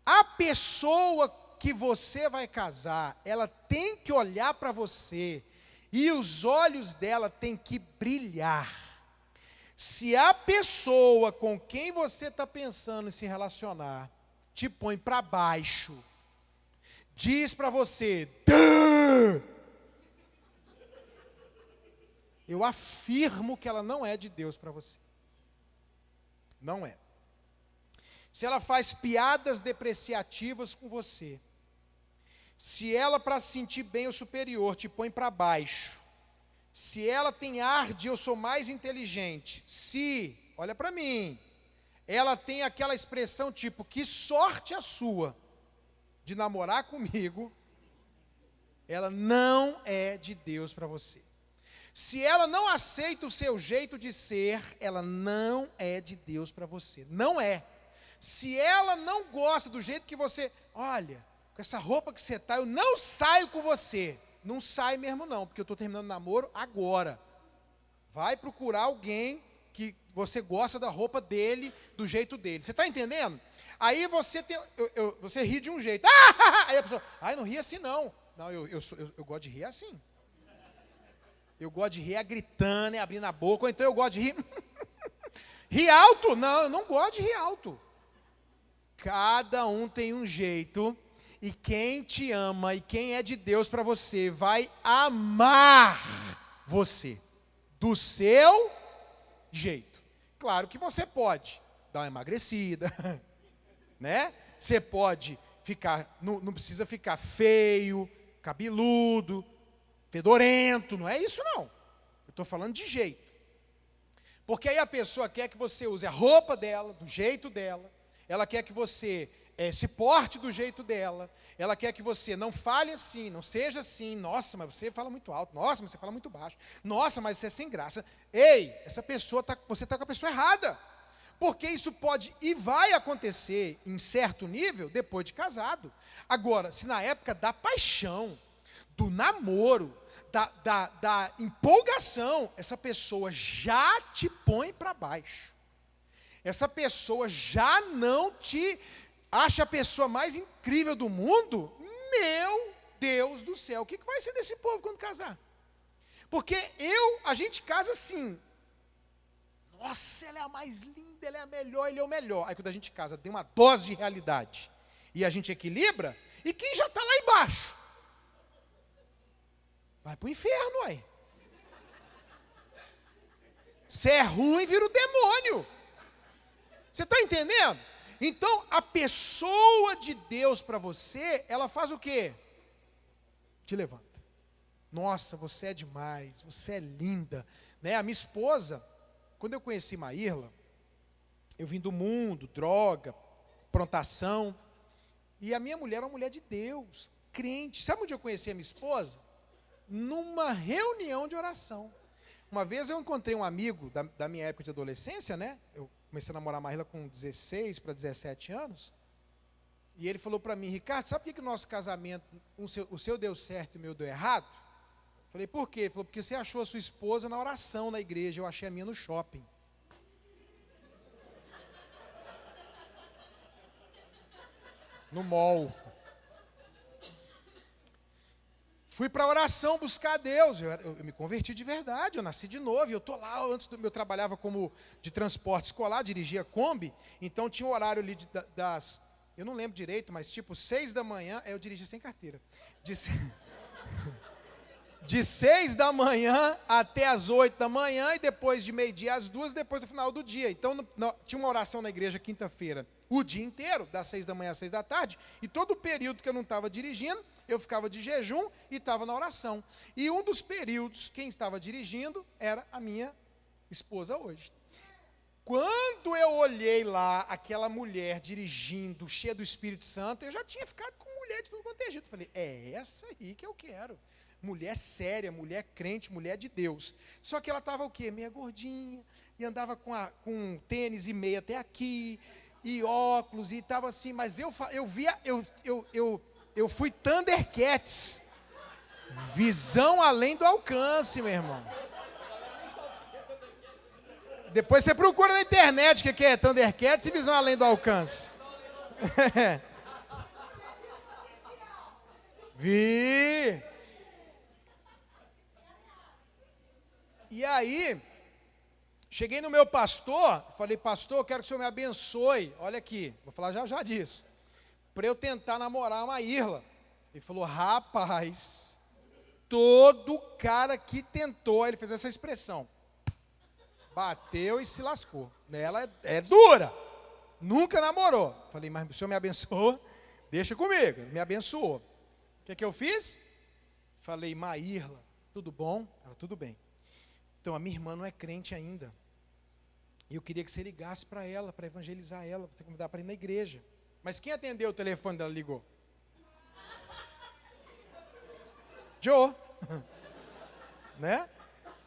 A pessoa que você vai casar, ela tem que olhar para você e os olhos dela têm que brilhar. Se a pessoa com quem você está pensando em se relacionar te põe para baixo, diz para você, Duh! Eu afirmo que ela não é de Deus para você. Não é. Se ela faz piadas depreciativas com você, se ela, para se sentir bem ou superior, te põe para baixo, se ela tem ar de eu sou mais inteligente, se, olha para mim, ela tem aquela expressão tipo, que sorte a sua de namorar comigo, ela não é de Deus para você. Se ela não aceita o seu jeito de ser, ela não é de Deus para você. Não é. Se ela não gosta do jeito que você, olha, com essa roupa que você está, eu não saio com você. Não sai mesmo não, porque eu estou terminando o namoro agora. Vai procurar alguém que você gosta da roupa dele, do jeito dele. Você está entendendo? Aí você, você ri de um jeito. Aí a pessoa, não ri assim não. Não, eu gosto de rir assim. Eu gosto de rir gritando, abrindo a boca, ou então eu gosto de rir. Rir alto? Não, eu não gosto de rir alto. Cada um tem um jeito, e quem te ama e quem é de Deus para você vai amar você do seu jeito. Claro que você pode dar uma emagrecida, né? Você pode ficar, não precisa ficar feio, cabeludo, fedorento, não é isso não. Eu estou falando de jeito. Porque aí a pessoa quer que você use a roupa dela, do jeito dela, ela quer que você se porte do jeito dela, ela quer que você não fale assim, não seja assim, nossa, mas você fala muito alto, nossa, mas você fala muito baixo, nossa, mas você é sem graça. Ei, essa pessoa, você está com a pessoa errada. Porque isso pode e vai acontecer em certo nível depois de casado. Agora, se na época da paixão, do namoro, da empolgação, essa pessoa já te põe para baixo. Essa pessoa já não te acha a pessoa mais incrível do mundo. Meu Deus do céu, o que vai ser desse povo quando casar? Porque a gente casa assim. Nossa, ela é a mais linda, ela é a melhor, ele é o melhor. Aí quando a gente casa, tem uma dose de realidade. E a gente equilibra, e quem já está lá embaixo? Vai para o inferno, aí. Se é ruim, vira o demônio. Você está entendendo? Então, a pessoa de Deus para você, ela faz o quê? Te levanta. Nossa, você é demais, você é linda. Né? A minha esposa, quando eu conheci Maírla, eu vim do mundo, droga, prontação. E a minha mulher era uma mulher de Deus, crente. Sabe onde eu conheci a minha esposa? Numa reunião de oração. Uma vez eu encontrei um amigo da minha época de adolescência, né? Eu comecei a namorar a Maírla com 16 para 17 anos. E ele falou para mim, Ricardo, sabe por que o nosso casamento, o seu deu certo e o meu deu errado? Eu falei, por quê? Ele falou, porque você achou a sua esposa na oração na igreja, eu achei a minha no shopping. No mall. Fui para a oração buscar a Deus, eu me converti de verdade, eu nasci de novo, eu estou lá, eu trabalhava como de transporte escolar, dirigia Kombi, então tinha um horário ali eu não lembro direito, mas tipo 6 da manhã, eu dirigia sem carteira, de 6 da manhã até as 8 da manhã, e depois de meio-dia às 2, depois do final do dia, então tinha uma oração na igreja quinta-feira, o dia inteiro, das 6 da manhã às 6 da tarde, e todo o período que eu não estava dirigindo, eu ficava de jejum e estava na oração. E um dos períodos, quem estava dirigindo, era a minha esposa hoje. Quando eu olhei lá, aquela mulher dirigindo, cheia do Espírito Santo, eu já tinha ficado com mulher de tudo quanto é jeito. Falei, é essa aí que eu quero. Mulher séria, mulher crente, mulher de Deus. Só que ela estava o quê? Meia gordinha, e andava com tênis e meia até aqui, e óculos, e estava assim, mas eu fui Thundercats, visão além do alcance, meu irmão. Depois você procura na internet o que é Thundercats e visão além do alcance. Vi. E aí, cheguei no meu pastor, falei, pastor, eu quero que o senhor me abençoe. Olha aqui, vou falar já disso. Para eu tentar namorar uma Maírla. Ele falou, rapaz, todo cara que tentou, ele fez essa expressão, bateu e se lascou. Ela é dura, nunca namorou. Falei, mas o senhor me abençoou, deixa comigo. Ele me abençoou. O que eu fiz? Falei, Maírla, tudo bom? Ela, tudo bem. Então, a minha irmã não é crente ainda. E eu queria que você ligasse para ela, para evangelizar ela, para convidar para ir na igreja. Mas quem atendeu o telefone dela ligou? Joe. Né?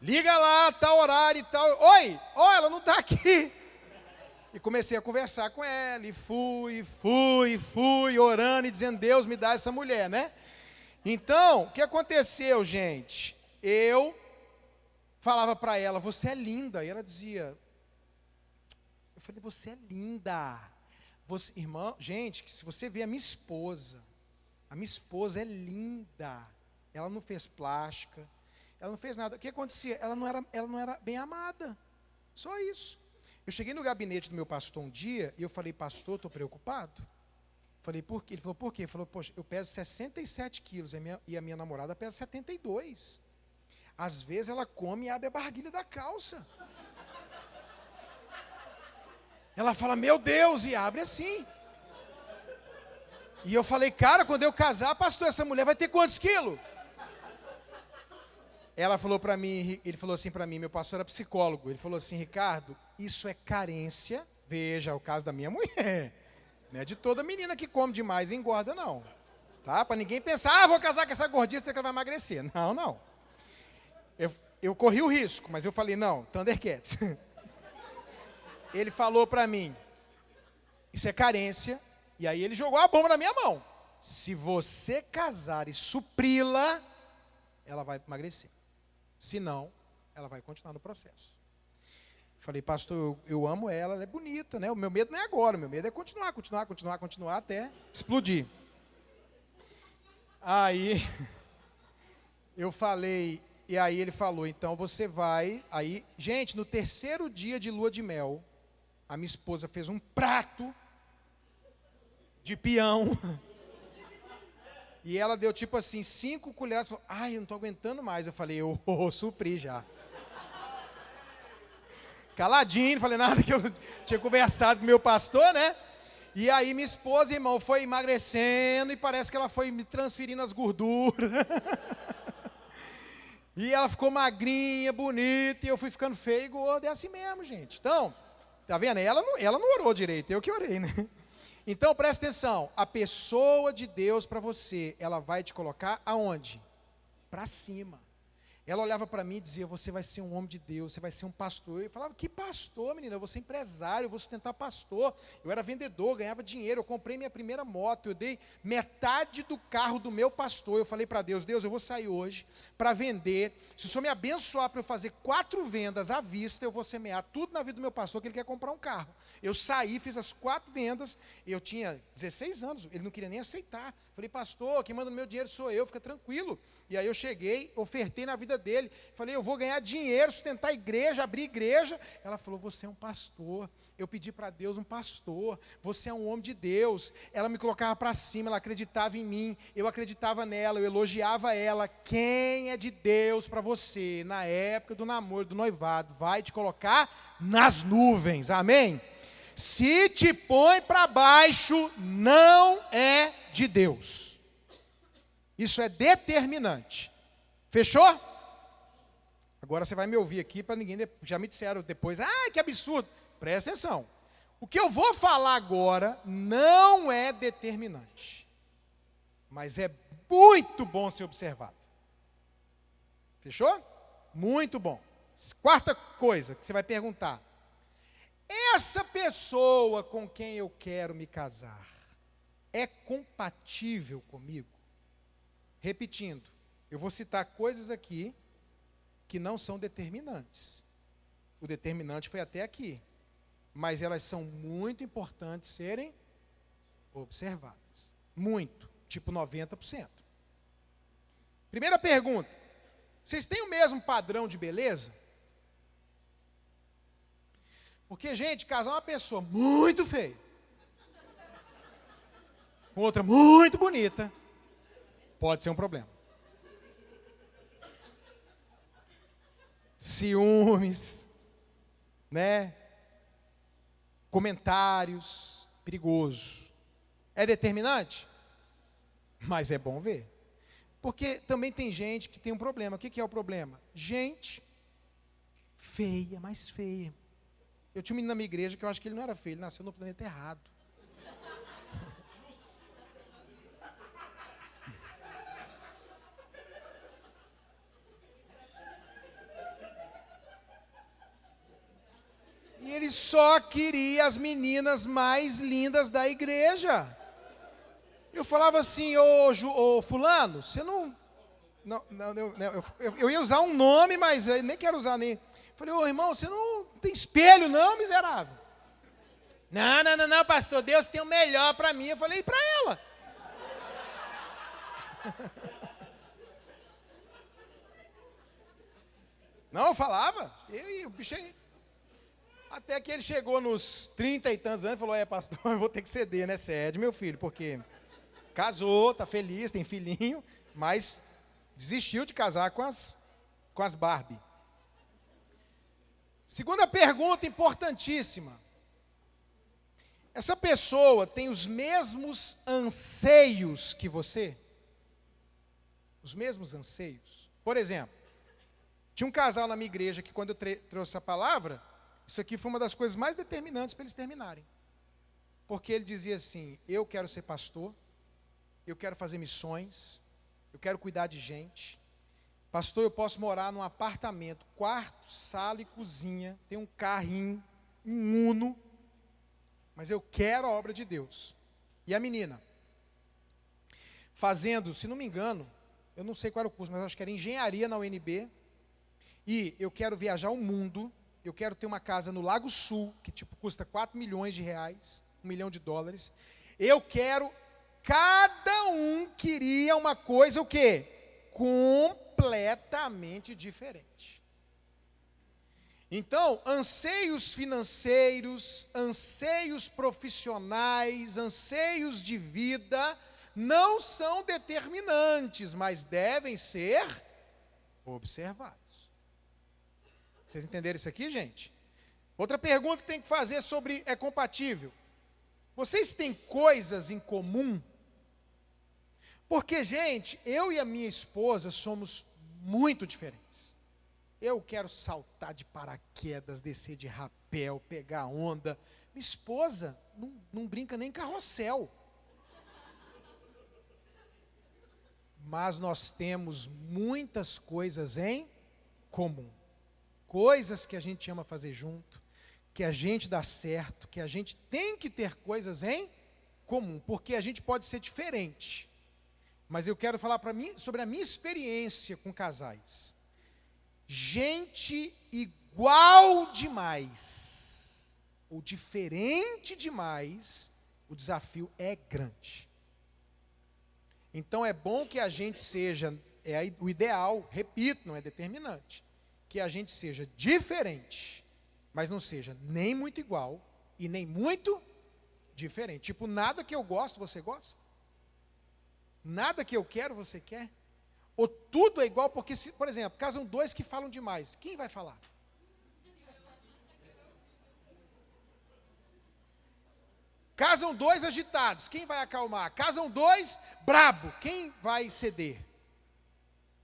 Liga lá, tal horário e tal. Oi, ela não está aqui. E comecei a conversar com ela, e fui, orando e dizendo, Deus me dá essa mulher, né? Então, o que aconteceu, gente? Eu falava para ela, você é linda. E ela dizia, eu falei, você é linda. Você, irmã, gente, se você vê a minha esposa é linda. Ela não fez plástica, ela não fez nada. O que acontecia? Ela não era bem amada. Só isso. Eu cheguei no gabinete do meu pastor um dia e eu falei, pastor, estou preocupado. Falei, por quê? Ele falou, por quê? Ele falou, poxa, eu peso 67 quilos e a minha namorada pesa 72. Às vezes ela come e abre a barriguinha da calça. Ela fala, meu Deus, e abre assim. E eu falei, cara, quando eu casar, pastor, essa mulher vai ter quantos quilos? Ela falou para mim, ele falou assim para mim, meu pastor era psicólogo, ele falou assim, Ricardo, isso é carência, veja, é o caso da minha mulher, não é de toda menina que come demais e engorda, não. Tá? Para ninguém pensar, vou casar com essa gordista que ela vai emagrecer. Não. Eu corri o risco, mas eu falei, não, Thundercats. Ele falou para mim, isso é carência, e aí ele jogou a bomba na minha mão. Se você casar e supri-la, ela vai emagrecer. Se não, ela vai continuar no processo. Falei, pastor, eu amo ela é bonita, né? O meu medo não é agora, o meu medo é continuar até explodir. Aí, eu falei, E aí ele falou, então você vai... Aí, gente, no terceiro dia de lua de mel, a minha esposa fez um prato de peão. E ela deu tipo assim, 5 colheres. Falou, ai, eu não estou aguentando mais. Eu falei, eu supri já. Caladinho, não falei nada, que eu tinha conversado com o meu pastor, né? E aí minha esposa, irmão, foi emagrecendo e parece que ela foi me transferindo as gorduras. E ela ficou magrinha, bonita, e eu fui ficando feio e gordo. É assim mesmo, gente. Então, tá vendo? Ela não orou direito, eu que orei, né? Então, presta atenção. A pessoa de Deus para você, ela vai te colocar aonde? Para cima. Ela olhava para mim e dizia, você vai ser um homem de Deus, você vai ser um pastor. Eu falava, que pastor, menina? Eu vou ser empresário, eu vou sustentar pastor. Eu era vendedor, ganhava dinheiro, eu comprei minha primeira moto, eu dei metade do carro do meu pastor. Eu falei para Deus, Deus, eu vou sair hoje para vender. Se o Senhor me abençoar para eu fazer 4 vendas à vista, eu vou semear tudo na vida do meu pastor, que ele quer comprar um carro. Eu saí, fiz as 4 vendas, eu tinha 16 anos, ele não queria nem aceitar. Falei, pastor, quem manda no meu dinheiro sou eu, fica tranquilo. E aí eu cheguei, ofertei na vida dele, falei, eu vou ganhar dinheiro, sustentar a igreja, abrir igreja. Ela falou, você é um pastor. Eu pedi para Deus um pastor, você é um homem de Deus. Ela me colocava para cima, ela acreditava em mim, eu acreditava nela, eu elogiava ela. Quem é de Deus para você, na época do namoro, do noivado, vai te colocar nas nuvens, amém? Se te põe para baixo, não é de Deus. Isso é determinante. Fechou? Agora você vai me ouvir aqui para ninguém... Já me disseram depois, que absurdo. Presta atenção. O que eu vou falar agora não é determinante. Mas é muito bom ser observado. Fechou? Muito bom. Quarta coisa que você vai perguntar. Essa pessoa com quem eu quero me casar é compatível comigo? Repetindo, eu vou citar coisas aqui que não são determinantes. O determinante foi até aqui. Mas elas são muito importantes serem observadas. Muito, tipo 90%. Primeira pergunta. Vocês têm o mesmo padrão de beleza? Porque, gente, casar uma pessoa muito feia, com outra muito bonita, pode ser um problema. Ciúmes, né? Comentários, perigoso. É determinante? Mas é bom ver. Porque também tem gente que tem um problema. O que é o problema? Gente feia, mais feia. Eu tinha um menino na minha igreja que eu acho que ele não era feio, ele nasceu no planeta errado. E ele só queria as meninas mais lindas da igreja. Eu falava assim, ô fulano, você não... Eu ia usar um nome, mas eu nem quero usar nem... Falei, ô irmão, você não tem espelho não, miserável? Não, pastor, Deus tem o melhor para mim. Eu falei, e para ela? Não, eu falava. E o bicho aí... Até que ele chegou nos 30 e tantos anos e falou, pastor, eu vou ter que ceder, né? Cede, meu filho, porque casou, tá feliz, tem filhinho, mas desistiu de casar com as Barbie. Segunda pergunta importantíssima. Essa pessoa tem os mesmos anseios que você? Os mesmos anseios? Por exemplo, tinha um casal na minha igreja que quando eu trouxe a palavra, isso aqui foi uma das coisas mais determinantes para eles terminarem. Porque ele dizia assim, eu quero ser pastor, eu quero fazer missões, eu quero cuidar de gente. Pastor, eu posso morar num apartamento, quarto, sala e cozinha, tem um carrinho, um Uno, mas eu quero a obra de Deus. E a menina, fazendo, se não me engano, eu não sei qual era o curso, mas acho que era engenharia na UNB, e eu quero viajar o mundo, eu quero ter uma casa no Lago Sul, que tipo custa 4 milhões de reais, $1 milhão. Eu quero, cada um queria uma coisa, o quê? completamente diferente. Então, anseios financeiros, anseios profissionais, anseios de vida, não são determinantes, mas devem ser observados. Vocês entenderam isso aqui, gente? Outra pergunta que tem que fazer sobre é compatível. Vocês têm coisas em comum? Porque, gente, eu e a minha esposa somos muito diferentes. Eu quero saltar de paraquedas, descer de rapel, pegar onda. Minha esposa não brinca nem carrossel. Mas nós temos muitas coisas em comum. Coisas que a gente ama fazer junto, que a gente dá certo, que a gente tem que ter coisas em comum, porque a gente pode ser diferente. Mas eu quero falar sobre a minha experiência com casais. Gente igual demais, ou diferente demais, o desafio é grande. Então é bom que a gente seja, o ideal, repito, não é determinante, que a gente seja diferente, mas não seja nem muito igual e nem muito diferente. Tipo, nada que eu gosto, você gosta? Nada que eu quero, você quer? Ou tudo é igual, porque, por exemplo, casam dois que falam demais, quem vai falar? Casam dois agitados, quem vai acalmar? Casam dois brabo, quem vai ceder?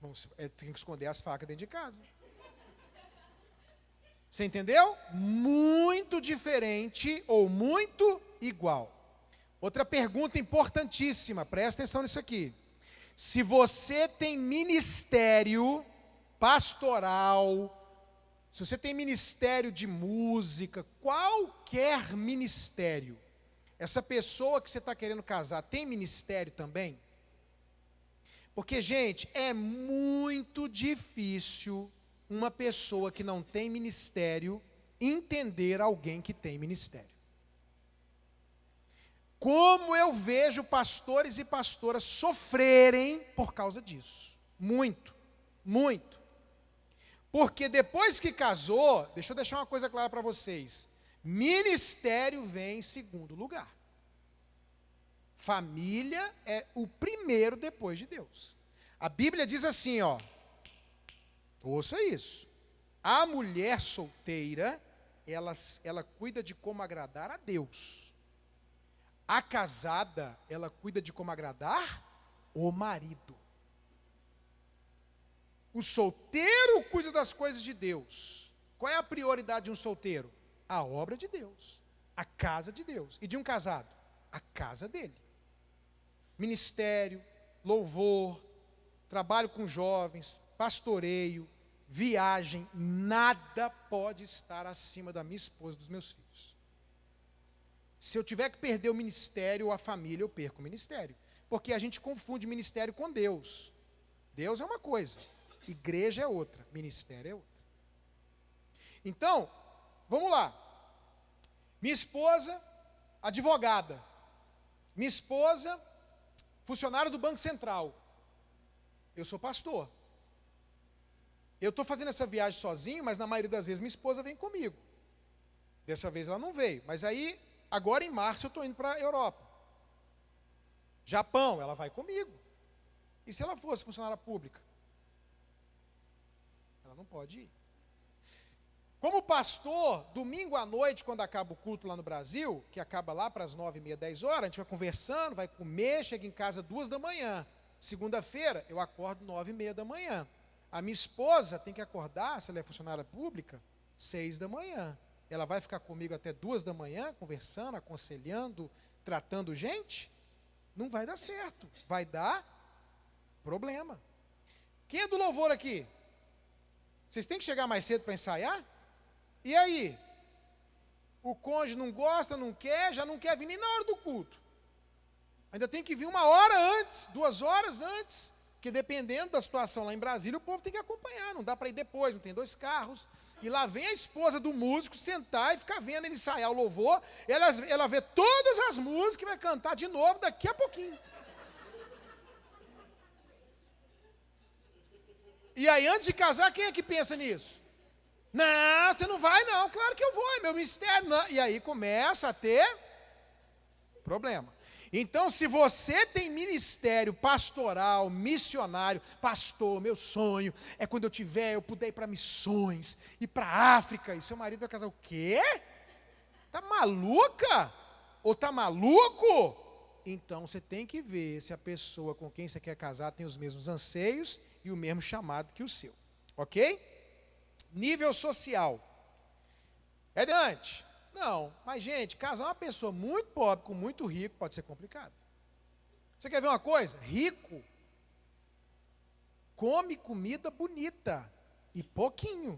Bom, tem que esconder as facas dentro de casa. Você entendeu? Muito diferente ou muito igual. Outra pergunta importantíssima, presta atenção nisso aqui. Se você tem ministério pastoral, se você tem ministério de música, qualquer ministério, essa pessoa que você está querendo casar tem ministério também? Porque, gente, é muito difícil uma pessoa que não tem ministério entender alguém que tem ministério. Como eu vejo pastores e pastoras sofrerem por causa disso. Muito, muito. Porque depois que casou, deixa eu deixar uma coisa clara para vocês. Ministério vem em segundo lugar. Família é o primeiro depois de Deus. A Bíblia diz assim, ó. Ouça isso. A mulher solteira, ela cuida de como agradar a Deus. A casada, ela cuida de como agradar o marido. O solteiro cuida das coisas de Deus. Qual é a prioridade de um solteiro? A obra de Deus, a casa de Deus. E de um casado? A casa dele. Ministério, louvor, trabalho com jovens, pastoreio, viagem, nada pode estar acima da minha esposa e dos meus filhos. Se eu tiver que perder o ministério ou a família, eu perco o ministério. Porque a gente confunde ministério com Deus. Deus é uma coisa, igreja é outra, ministério é outra. Então, vamos lá. Minha esposa, advogada. Minha esposa, funcionária do Banco Central. Eu sou pastor. Eu estou fazendo essa viagem sozinho, mas na maioria das vezes minha esposa vem comigo. Dessa vez ela não veio. Mas aí, agora em março, eu estou indo para a Europa. Japão, ela vai comigo. E se ela fosse funcionária pública? Ela não pode ir. Como pastor, domingo à noite, quando acaba o culto lá no Brasil, que acaba lá para as 9h30, 10 horas, a gente vai conversando, vai comer, chega em casa 2 da manhã. Segunda-feira, eu acordo 9h30 da manhã. A minha esposa tem que acordar, se ela é funcionária pública, 6 da manhã. Ela vai ficar comigo até 2 da manhã, conversando, aconselhando, tratando gente? Não vai dar certo. Vai dar problema. Quem é do louvor aqui? Vocês têm que chegar mais cedo para ensaiar? E aí? O cônjuge não gosta, não quer, já não quer vir nem na hora do culto. Ainda tem que vir 1 hora antes, 2 horas antes. Porque dependendo da situação lá em Brasília, o povo tem que acompanhar, não dá para ir depois, não tem 2 carros. E lá vem a esposa do músico sentar e ficar vendo ele ensaiar o louvor. Ela vê todas as músicas e vai cantar de novo daqui a pouquinho. E aí, antes de casar, quem é que pensa nisso? Não, você não vai não. Claro que eu vou, é meu ministério. Não. E aí começa a ter problema. Então, se você tem ministério pastoral, missionário, pastor, meu sonho é quando eu puder ir para missões, ir para a África, e seu marido vai casar o quê? Tá maluca? Ou tá maluco? Então, você tem que ver se a pessoa com quem você quer casar tem os mesmos anseios e o mesmo chamado que o seu. Ok? Nível social. É adiante? Não, mas gente, casar uma pessoa muito pobre com muito rico pode ser complicado. Você quer ver uma coisa? Rico come comida bonita e pouquinho.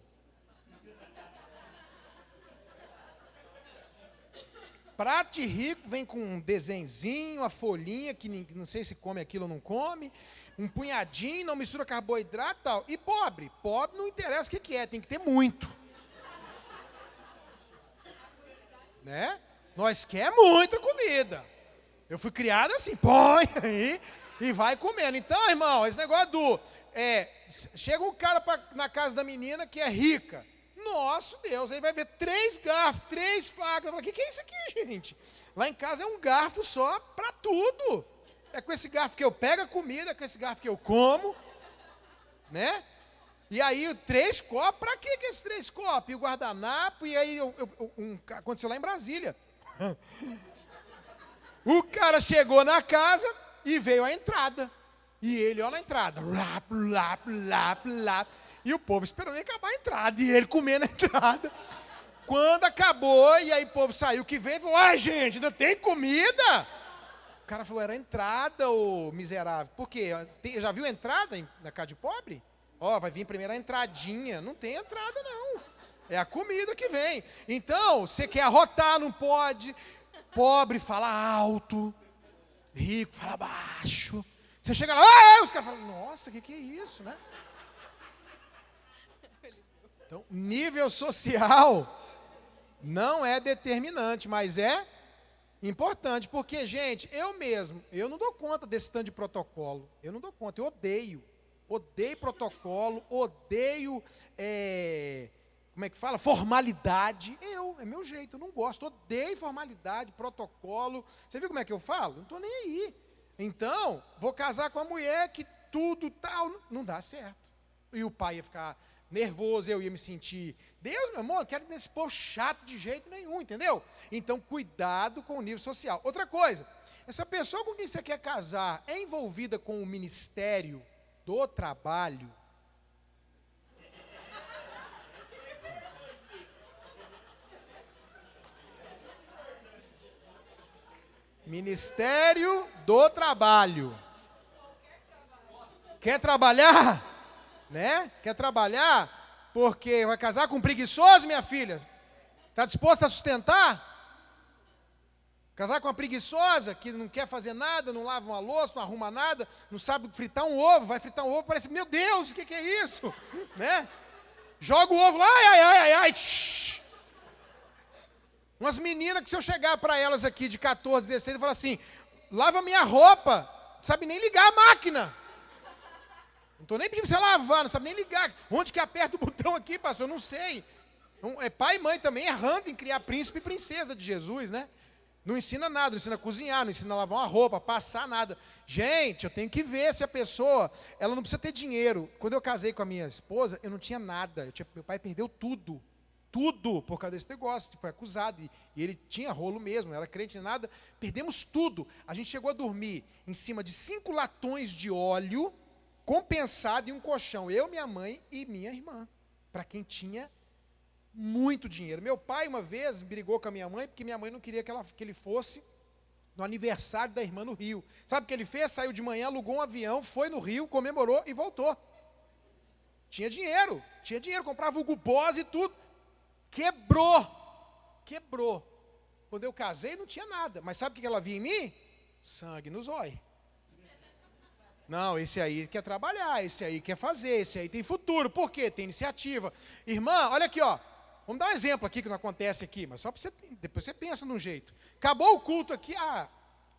Prato de rico vem com um desenzinho, a folhinha, que não sei se come aquilo ou não come, um punhadinho, não mistura carboidrato e tal. E pobre? Pobre não interessa o que é, tem que ter muito. Né? Nós quer muita comida. Eu fui criado assim, põe aí e vai comendo. Então, irmão, esse negócio chega um cara na casa da menina que é rica. Nossa Deus, aí vai ver 3 garfos, 3 facas. O que é isso aqui, gente? Lá em casa é um garfo só para tudo. É com esse garfo que eu pego a comida, é com esse garfo que eu como, né? E aí, 3 copos, para que esses 3 copos? E o guardanapo, e aí, aconteceu lá em Brasília. O cara chegou na casa e veio a entrada. E ele, ó, na entrada. Lap, lap, lap, lap. E o povo esperando ele acabar a entrada. E ele comendo a entrada. Quando acabou, e aí o povo saiu que veio e falou, ai, gente, ainda tem comida? O cara falou, era entrada, ô miserável. Por quê? Já viu entrada na casa de pobre? Ó, vai vir primeiro a entradinha. Não tem entrada, não. É a comida que vem. Então, você quer arrotar, não pode. Pobre fala alto. Rico fala baixo. Você chega lá, os caras falam, nossa, o que é isso, né? Então, nível social não é determinante, mas é importante. Porque, gente, eu não dou conta desse tanto de protocolo. Eu não dou conta, eu odeio. Odeio protocolo, odeio, como é que fala? Formalidade. É meu jeito, eu não gosto. Odeio formalidade, protocolo. Você viu como é que eu falo? Não estou nem aí. Então, vou casar com uma mulher que tudo tal, não dá certo. E o pai ia ficar nervoso, eu ia me sentir, Deus, meu amor, não quero nesse povo chato de jeito nenhum, entendeu? Então, cuidado com o nível social. Outra coisa, essa pessoa com quem você quer casar é envolvida com o ministério do trabalho? Ministério do Trabalho. Quer trabalhar? Né? Quer trabalhar? Porque vai casar com um preguiçoso, minha filha? Está disposta a sustentar? Casar com uma preguiçosa que não quer fazer nada, não lava uma louça, não arruma nada, não sabe fritar um ovo, vai fritar um ovo, parece, meu Deus, o que é isso? Né? Joga o ovo lá, ai. Umas meninas que se eu chegar para elas aqui de 14, 16, eu falar assim, lava minha roupa, não sabe nem ligar a máquina. Não estou nem pedindo para você lavar, não sabe nem ligar. Onde que aperta o botão aqui, pastor? Eu não sei. É pai e mãe também errando em criar príncipe e princesa de Jesus, né? Não ensina nada, não ensina a cozinhar, não ensina a lavar uma roupa, passar nada. Gente, eu tenho que ver se a pessoa, ela não precisa ter dinheiro. Quando eu casei com a minha esposa, eu não tinha nada. Meu pai perdeu tudo por causa desse negócio. Foi acusado, e ele tinha rolo mesmo, não era crente nem nada. Perdemos tudo. A gente chegou a dormir em cima de 5 latões de óleo, compensado em um colchão. Eu, minha mãe e minha irmã. Para quem tinha muito dinheiro. Meu pai, uma vez, brigou com a minha mãe, porque minha mãe não queria que ele fosse no aniversário da irmã no Rio. Sabe o que ele fez? Saiu de manhã, alugou um avião, foi no Rio, comemorou e voltou. Tinha dinheiro, comprava o Gubós e tudo. Quebrou. Quando eu casei, não tinha nada. Mas sabe o que ela via em mim? Sangue nos olhos. Não, esse aí quer trabalhar, esse aí quer fazer, esse aí tem futuro. Por quê? Tem iniciativa. Irmã, olha aqui, ó. Vamos dar um exemplo aqui que não acontece aqui, mas só para você, depois você pensa num jeito. Acabou o culto aqui,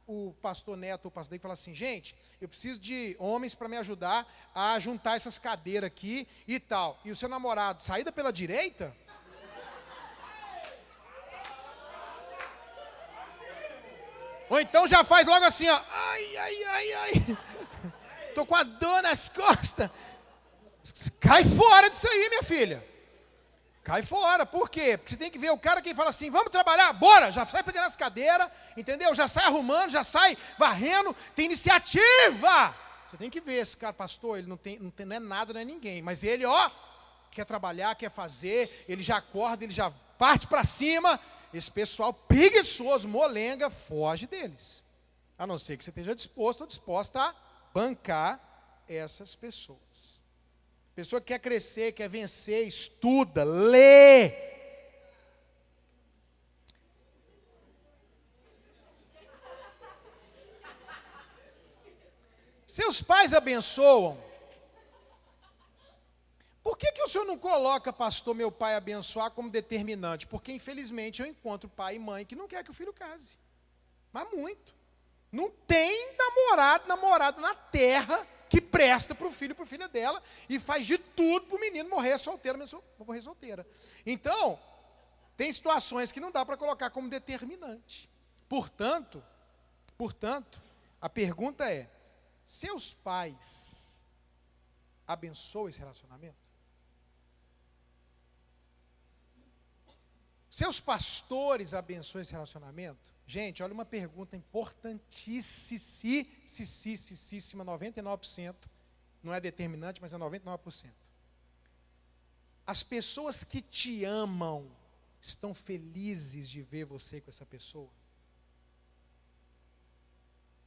o pastor Neto, o pastor David, fala assim, gente, eu preciso de homens para me ajudar a juntar essas cadeiras aqui e tal. E o seu namorado, saída pela direita? Ou então já faz logo assim, ó. Ai, ai, ai, ai. Tô com a dor nas costas. Cai fora disso aí, minha filha. Cai fora. Por quê? Porque você tem que ver o cara que fala assim, vamos trabalhar, bora. Já sai pegando as cadeiras, entendeu? Já sai arrumando, já sai varrendo. Tem iniciativa. Você tem que ver esse cara, pastor, ele não é nada, não é ninguém. Mas ele, ó, quer trabalhar, quer fazer. Ele já acorda, ele já parte para cima. Esse pessoal preguiçoso, molenga, foge deles. A não ser que você esteja disposto ou disposta a bancar essas pessoas. Pessoa que quer crescer, quer vencer, estuda, lê. Seus pais abençoam. Por que o senhor não coloca, pastor, meu pai abençoar como determinante? Porque, infelizmente, eu encontro pai e mãe que não quer que o filho case. Mas muito. Não tem namorado na terra que presta para o filho e para a filha dela e faz de tudo para o menino morrer solteiro, morrer solteira. Então, tem situações que não dá para colocar como determinante. Portanto, a pergunta é, seus pais abençoam esse relacionamento? Seus pastores abençoam esse relacionamento? Gente, olha uma pergunta importantíssima, 99%, não é determinante, mas é 99%. As pessoas que te amam estão felizes de ver você com essa pessoa?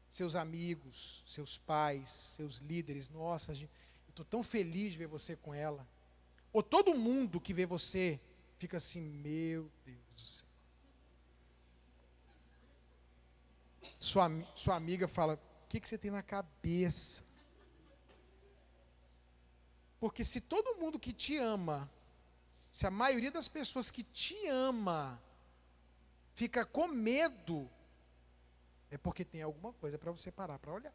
Seus amigos, seus pais, seus líderes, nossa, eu estou tão feliz de ver você com ela. Ou todo mundo que vê você fica assim, meu Deus do céu. Sua amiga fala, o que você tem na cabeça? Porque se todo mundo que te ama, se a maioria das pessoas que te ama fica com medo, é porque tem alguma coisa para você parar para olhar.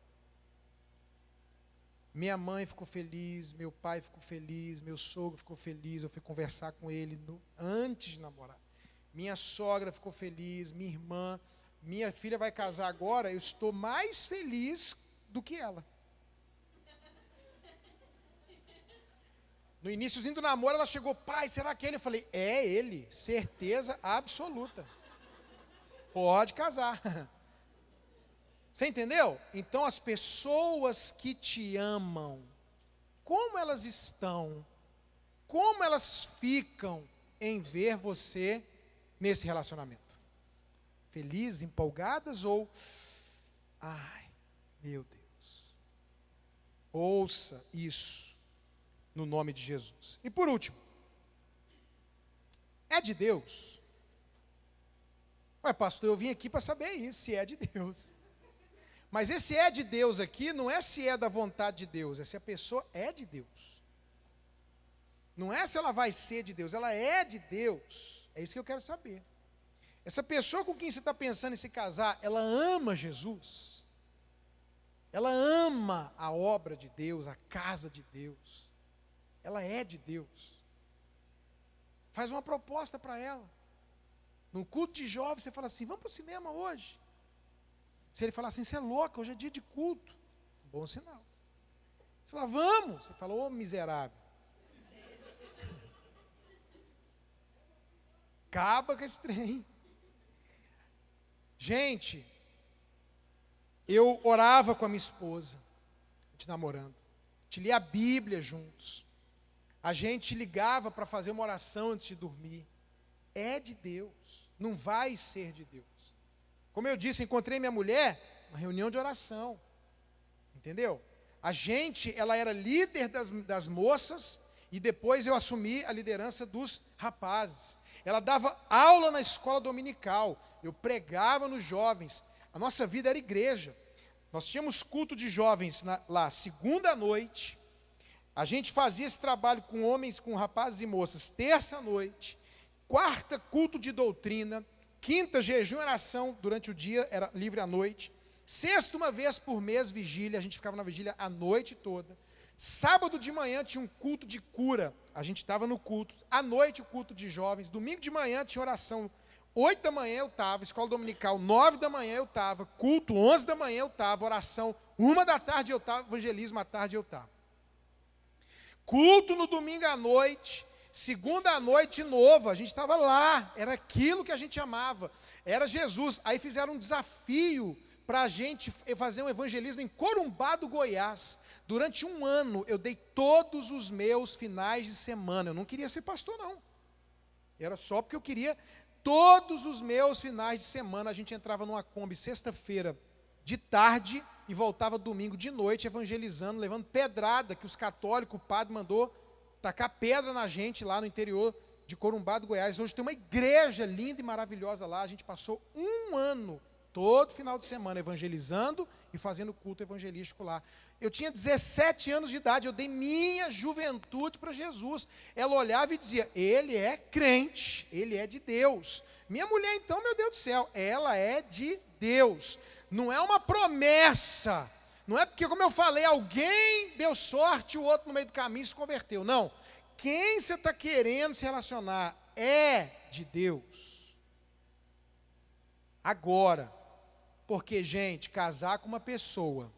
Minha mãe ficou feliz, meu pai ficou feliz, meu sogro ficou feliz, eu fui conversar com ele antes de namorar. Minha sogra ficou feliz, minha irmã, minha filha vai casar agora, eu estou mais feliz do que ela. No iníciozinho do namoro, ela chegou, pai, será que é ele? Eu falei, é ele, certeza absoluta. Pode casar. Você entendeu? Então, as pessoas que te amam, como elas estão, como elas ficam em ver você nesse relacionamento? Felizes, empolgadas ou, ai, meu Deus. Ouça isso no nome de Jesus. E por último, é de Deus? Ué, pastor, eu vim aqui para saber isso, se é de Deus. Mas esse é de Deus aqui não é se é da vontade de Deus, é se a pessoa é de Deus. Não é se ela vai ser de Deus, ela é de Deus. É isso que eu quero saber. Essa pessoa com quem você está pensando em se casar, ela ama Jesus. Ela ama a obra de Deus, a casa de Deus. Ela é de Deus. Faz uma proposta para ela. No culto de jovens, você fala assim, vamos para o cinema hoje. Se ele falar assim, você é louca, hoje é dia de culto. Bom sinal. Você fala, vamos. Você fala, ô miserável. Acaba com esse trem. Gente, eu orava com a minha esposa, a gente namorando. A gente lia a Bíblia juntos. A gente ligava para fazer uma oração antes de dormir. É de Deus, não vai ser de Deus. Como eu disse, encontrei minha mulher numa reunião de oração. Entendeu? A gente, ela era líder das moças e depois eu assumi a liderança dos rapazes. Ela dava aula na escola dominical, eu pregava nos jovens. A nossa vida era igreja. Nós tínhamos culto de jovens lá, segunda noite. A gente fazia esse trabalho com homens, com rapazes e moças, terça noite. Quarta, culto de doutrina. Quinta, jejum e oração durante o dia, era livre à noite. Sexta, uma vez por mês, vigília, a gente ficava na vigília a noite toda. Sábado de manhã tinha um culto de cura, a gente estava no culto. À noite o culto de jovens, domingo de manhã tinha oração. 8 da manhã eu estava, escola dominical, 9 da manhã eu estava, culto, 11 da manhã eu estava, oração, 1 da tarde eu estava, evangelismo à tarde eu estava. Culto no domingo à noite, segunda à noite novo, a gente estava lá, era aquilo que a gente amava, era Jesus. Aí fizeram um desafio para a gente fazer um evangelismo em Corumbá do Goiás. Durante um ano eu dei todos os meus finais de semana, eu não queria ser pastor não, era só porque eu queria. Todos os meus finais de semana a gente entrava numa Kombi sexta-feira de tarde e voltava domingo de noite evangelizando, levando pedrada, que os católicos, o padre mandou tacar pedra na gente lá no interior de Corumbá do Goiás. Hoje tem uma igreja linda e maravilhosa lá. A gente passou um ano, todo final de semana, evangelizando e fazendo culto evangelístico lá. Eu tinha 17 anos de idade, eu dei minha juventude para Jesus. Ela olhava e dizia, ele é crente, ele é de Deus. Minha mulher então, meu Deus do céu, ela é de Deus. Não é uma promessa, não é porque, como eu falei, alguém deu sorte e o outro no meio do caminho se converteu. Não, quem você está querendo se relacionar é de Deus. Agora, porque, gente, casar com uma pessoa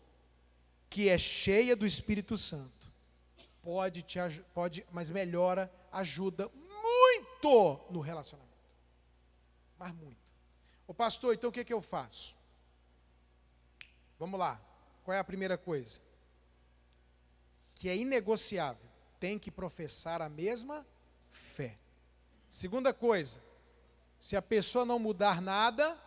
que é cheia do Espírito Santo, mas melhora, ajuda muito no relacionamento. Mas muito. Ô pastor, então o que eu faço? Vamos lá. Qual é a primeira coisa? Que é inegociável. Tem que professar a mesma fé. Segunda coisa, se a pessoa não mudar nada,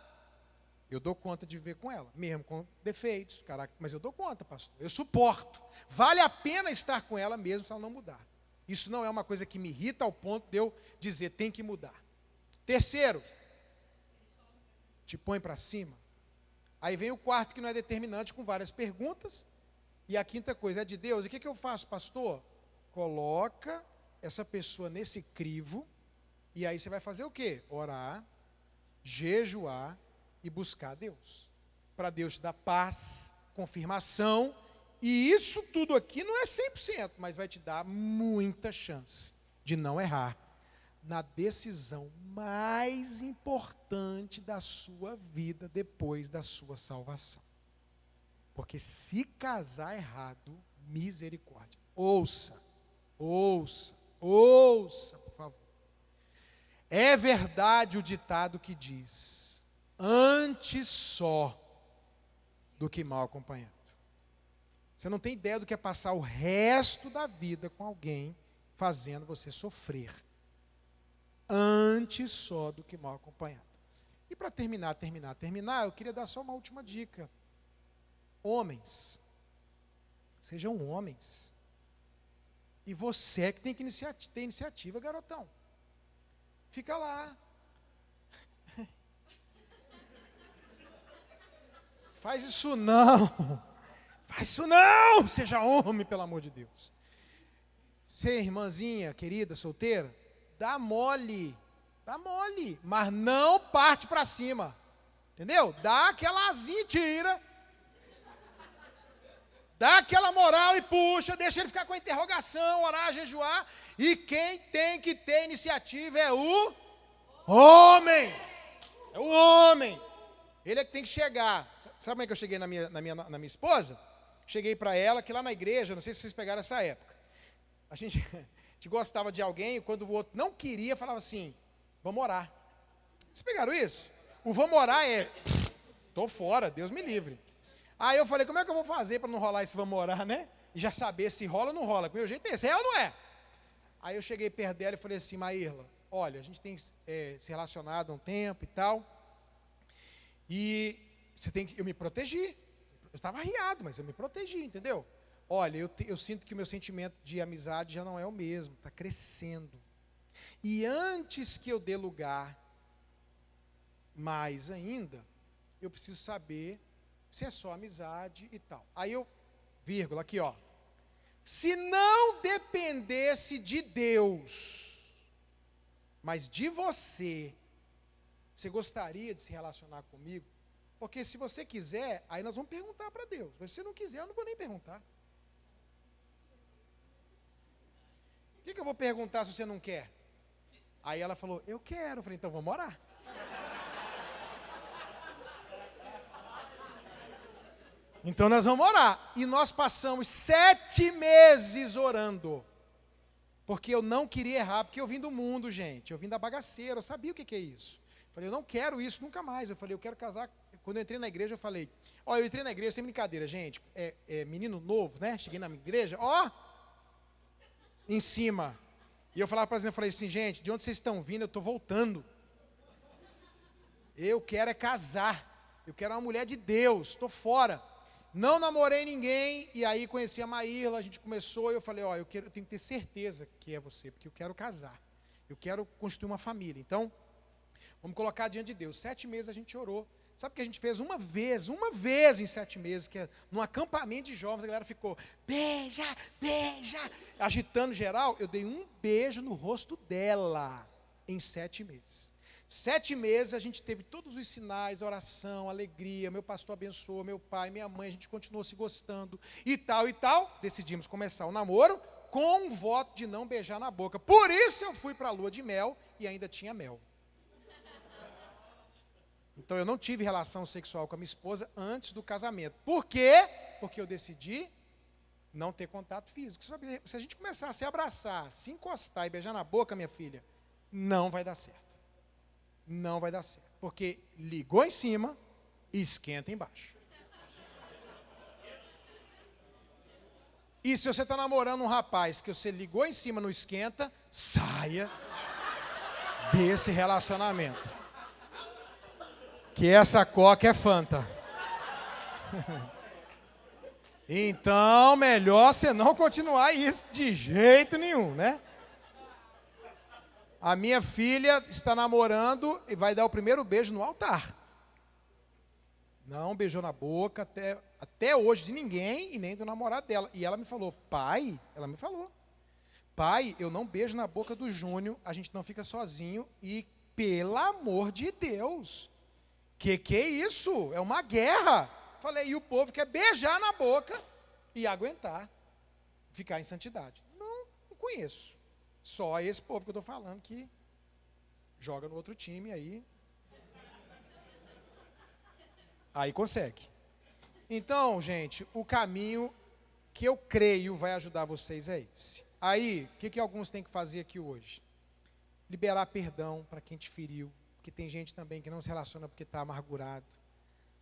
eu dou conta de viver com ela, mesmo com defeitos, caráter, mas eu dou conta, pastor, eu suporto. Vale a pena estar com ela mesmo se ela não mudar. Isso não é uma coisa que me irrita ao ponto de eu dizer, tem que mudar. Terceiro, te põe para cima. Aí vem o quarto, que não é determinante, com várias perguntas. E a quinta coisa, é de Deus. E o que eu faço, pastor? Coloca essa pessoa nesse crivo, e aí você vai fazer o quê? Orar, jejuar, e buscar Deus, para Deus te dar paz, confirmação, e isso tudo aqui não é 100%, mas vai te dar muita chance de não errar na decisão mais importante da sua vida depois da sua salvação. Porque se casar errado, misericórdia. Ouça, por favor. É verdade o ditado que diz: antes só do que mal acompanhado. Você não tem ideia do que é passar o resto da vida com alguém fazendo você sofrer. Antes só do que mal acompanhado. E para terminar, eu queria dar só uma última dica. Homens, sejam homens. E você é que tem que ter iniciativa, garotão. Fica lá. Faz isso não, seja homem, pelo amor de Deus. Você, irmãzinha, querida, solteira, dá mole, mas não parte para cima, entendeu? Dá aquela asinha e tira, dá aquela moral e puxa, deixa ele ficar com a interrogação, orar, jejuar, e quem tem que ter iniciativa é o homem, Ele é que tem que chegar. Sabe como é que eu cheguei na minha esposa? Cheguei para ela, que lá na igreja, não sei se vocês pegaram essa época, a gente gostava de alguém, e quando o outro não queria, falava assim, vamos orar. Vocês pegaram isso? O vamos orar é, estou fora, Deus me livre. Aí eu falei, como é que eu vou fazer para não rolar esse vamos orar, né? E já saber se rola ou não rola. Meu jeito é esse, é ou não é? Aí eu cheguei perto dela e falei assim, Maírla, olha, a gente tem se relacionado há um tempo e tal, e eu me protegi. Eu estava arriado, mas eu me protegi, entendeu? Olha, eu sinto que o meu sentimento de amizade já não é o mesmo, está crescendo. E antes que eu dê lugar, mais ainda, eu preciso saber se é só amizade e tal. Aí eu, vírgula, aqui ó. Se não dependesse de Deus, mas de você, você gostaria de se relacionar comigo? Porque se você quiser, aí nós vamos perguntar para Deus. Mas se você não quiser, eu não vou nem perguntar. O que eu vou perguntar se você não quer? Aí ela falou, eu quero. Eu falei, então vamos orar. Então nós vamos orar. E nós passamos 7 meses orando. Porque eu não queria errar, porque eu vim do mundo, gente. Eu vim da bagaceira, eu sabia o que é isso. Eu falei, eu não quero isso nunca mais. Eu falei, eu quero casar. Quando eu entrei na igreja, eu falei, eu entrei na igreja sem brincadeira, gente. Menino novo, né? Cheguei na igreja, em cima. E eu falava para eles, eu falei assim, gente, de onde vocês estão vindo? Eu estou voltando. Eu quero casar. Eu quero uma mulher de Deus, estou fora. Não namorei ninguém, e aí conheci a Maírla, a gente começou, e eu falei, eu tenho que ter certeza que é você, porque eu quero casar. Eu quero construir uma família. Então, vamos colocar diante de Deus. 7 meses a gente orou. Sabe o que a gente fez? Uma vez em 7 meses, que num acampamento de jovens, a galera ficou, beija, beija, agitando geral. Eu dei um beijo no rosto dela em 7 meses. 7 meses a gente teve todos os sinais, oração, alegria, meu pastor abençoou, meu pai, minha mãe, a gente continuou se gostando e tal. Decidimos começar o namoro com um voto de não beijar na boca. Por isso eu fui para a lua de mel e ainda tinha mel. Então eu não tive relação sexual com a minha esposa antes do casamento. Por quê? Porque eu decidi não ter contato físico. Se a gente começar a se abraçar, se encostar e beijar na boca, minha filha, não vai dar certo. Não vai dar certo. Porque ligou em cima e esquenta embaixo. E se você está namorando um rapaz que você ligou em cima não esquenta, saia desse relacionamento. Que essa coca é Fanta. Então, melhor você não continuar isso de jeito nenhum, né? A minha filha está namorando e vai dar o primeiro beijo no altar. Não beijou na boca até hoje de ninguém e nem do namorado dela. E ela me falou, pai, eu não beijo na boca do Júnior, a gente não fica sozinho e, pelo amor de Deus, que é isso? É uma guerra. Falei, e o povo quer beijar na boca e aguentar, ficar em santidade. Não conheço. Só esse povo que eu estou falando que joga no outro time aí consegue. Então, gente, o caminho que eu creio vai ajudar vocês é esse. Aí, o que alguns têm que fazer aqui hoje? Liberar perdão para quem te feriu, porque tem gente também que não se relaciona porque está amargurado,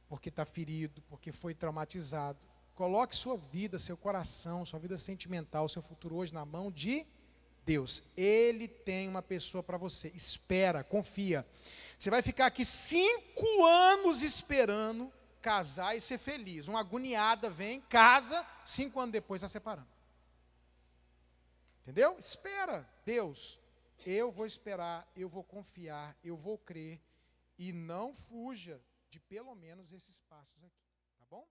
porque está ferido, porque foi traumatizado. Coloque sua vida, seu coração, sua vida sentimental, seu futuro hoje na mão de Deus. Ele tem uma pessoa para você. Espera, confia. Você vai ficar aqui 5 anos esperando casar e ser feliz. Uma agoniada vem, casa, 5 anos depois está separando. Entendeu? Espera. Deus, eu vou esperar, eu vou confiar, eu vou crer e não fuja de pelo menos esses passos aqui. Tá bom?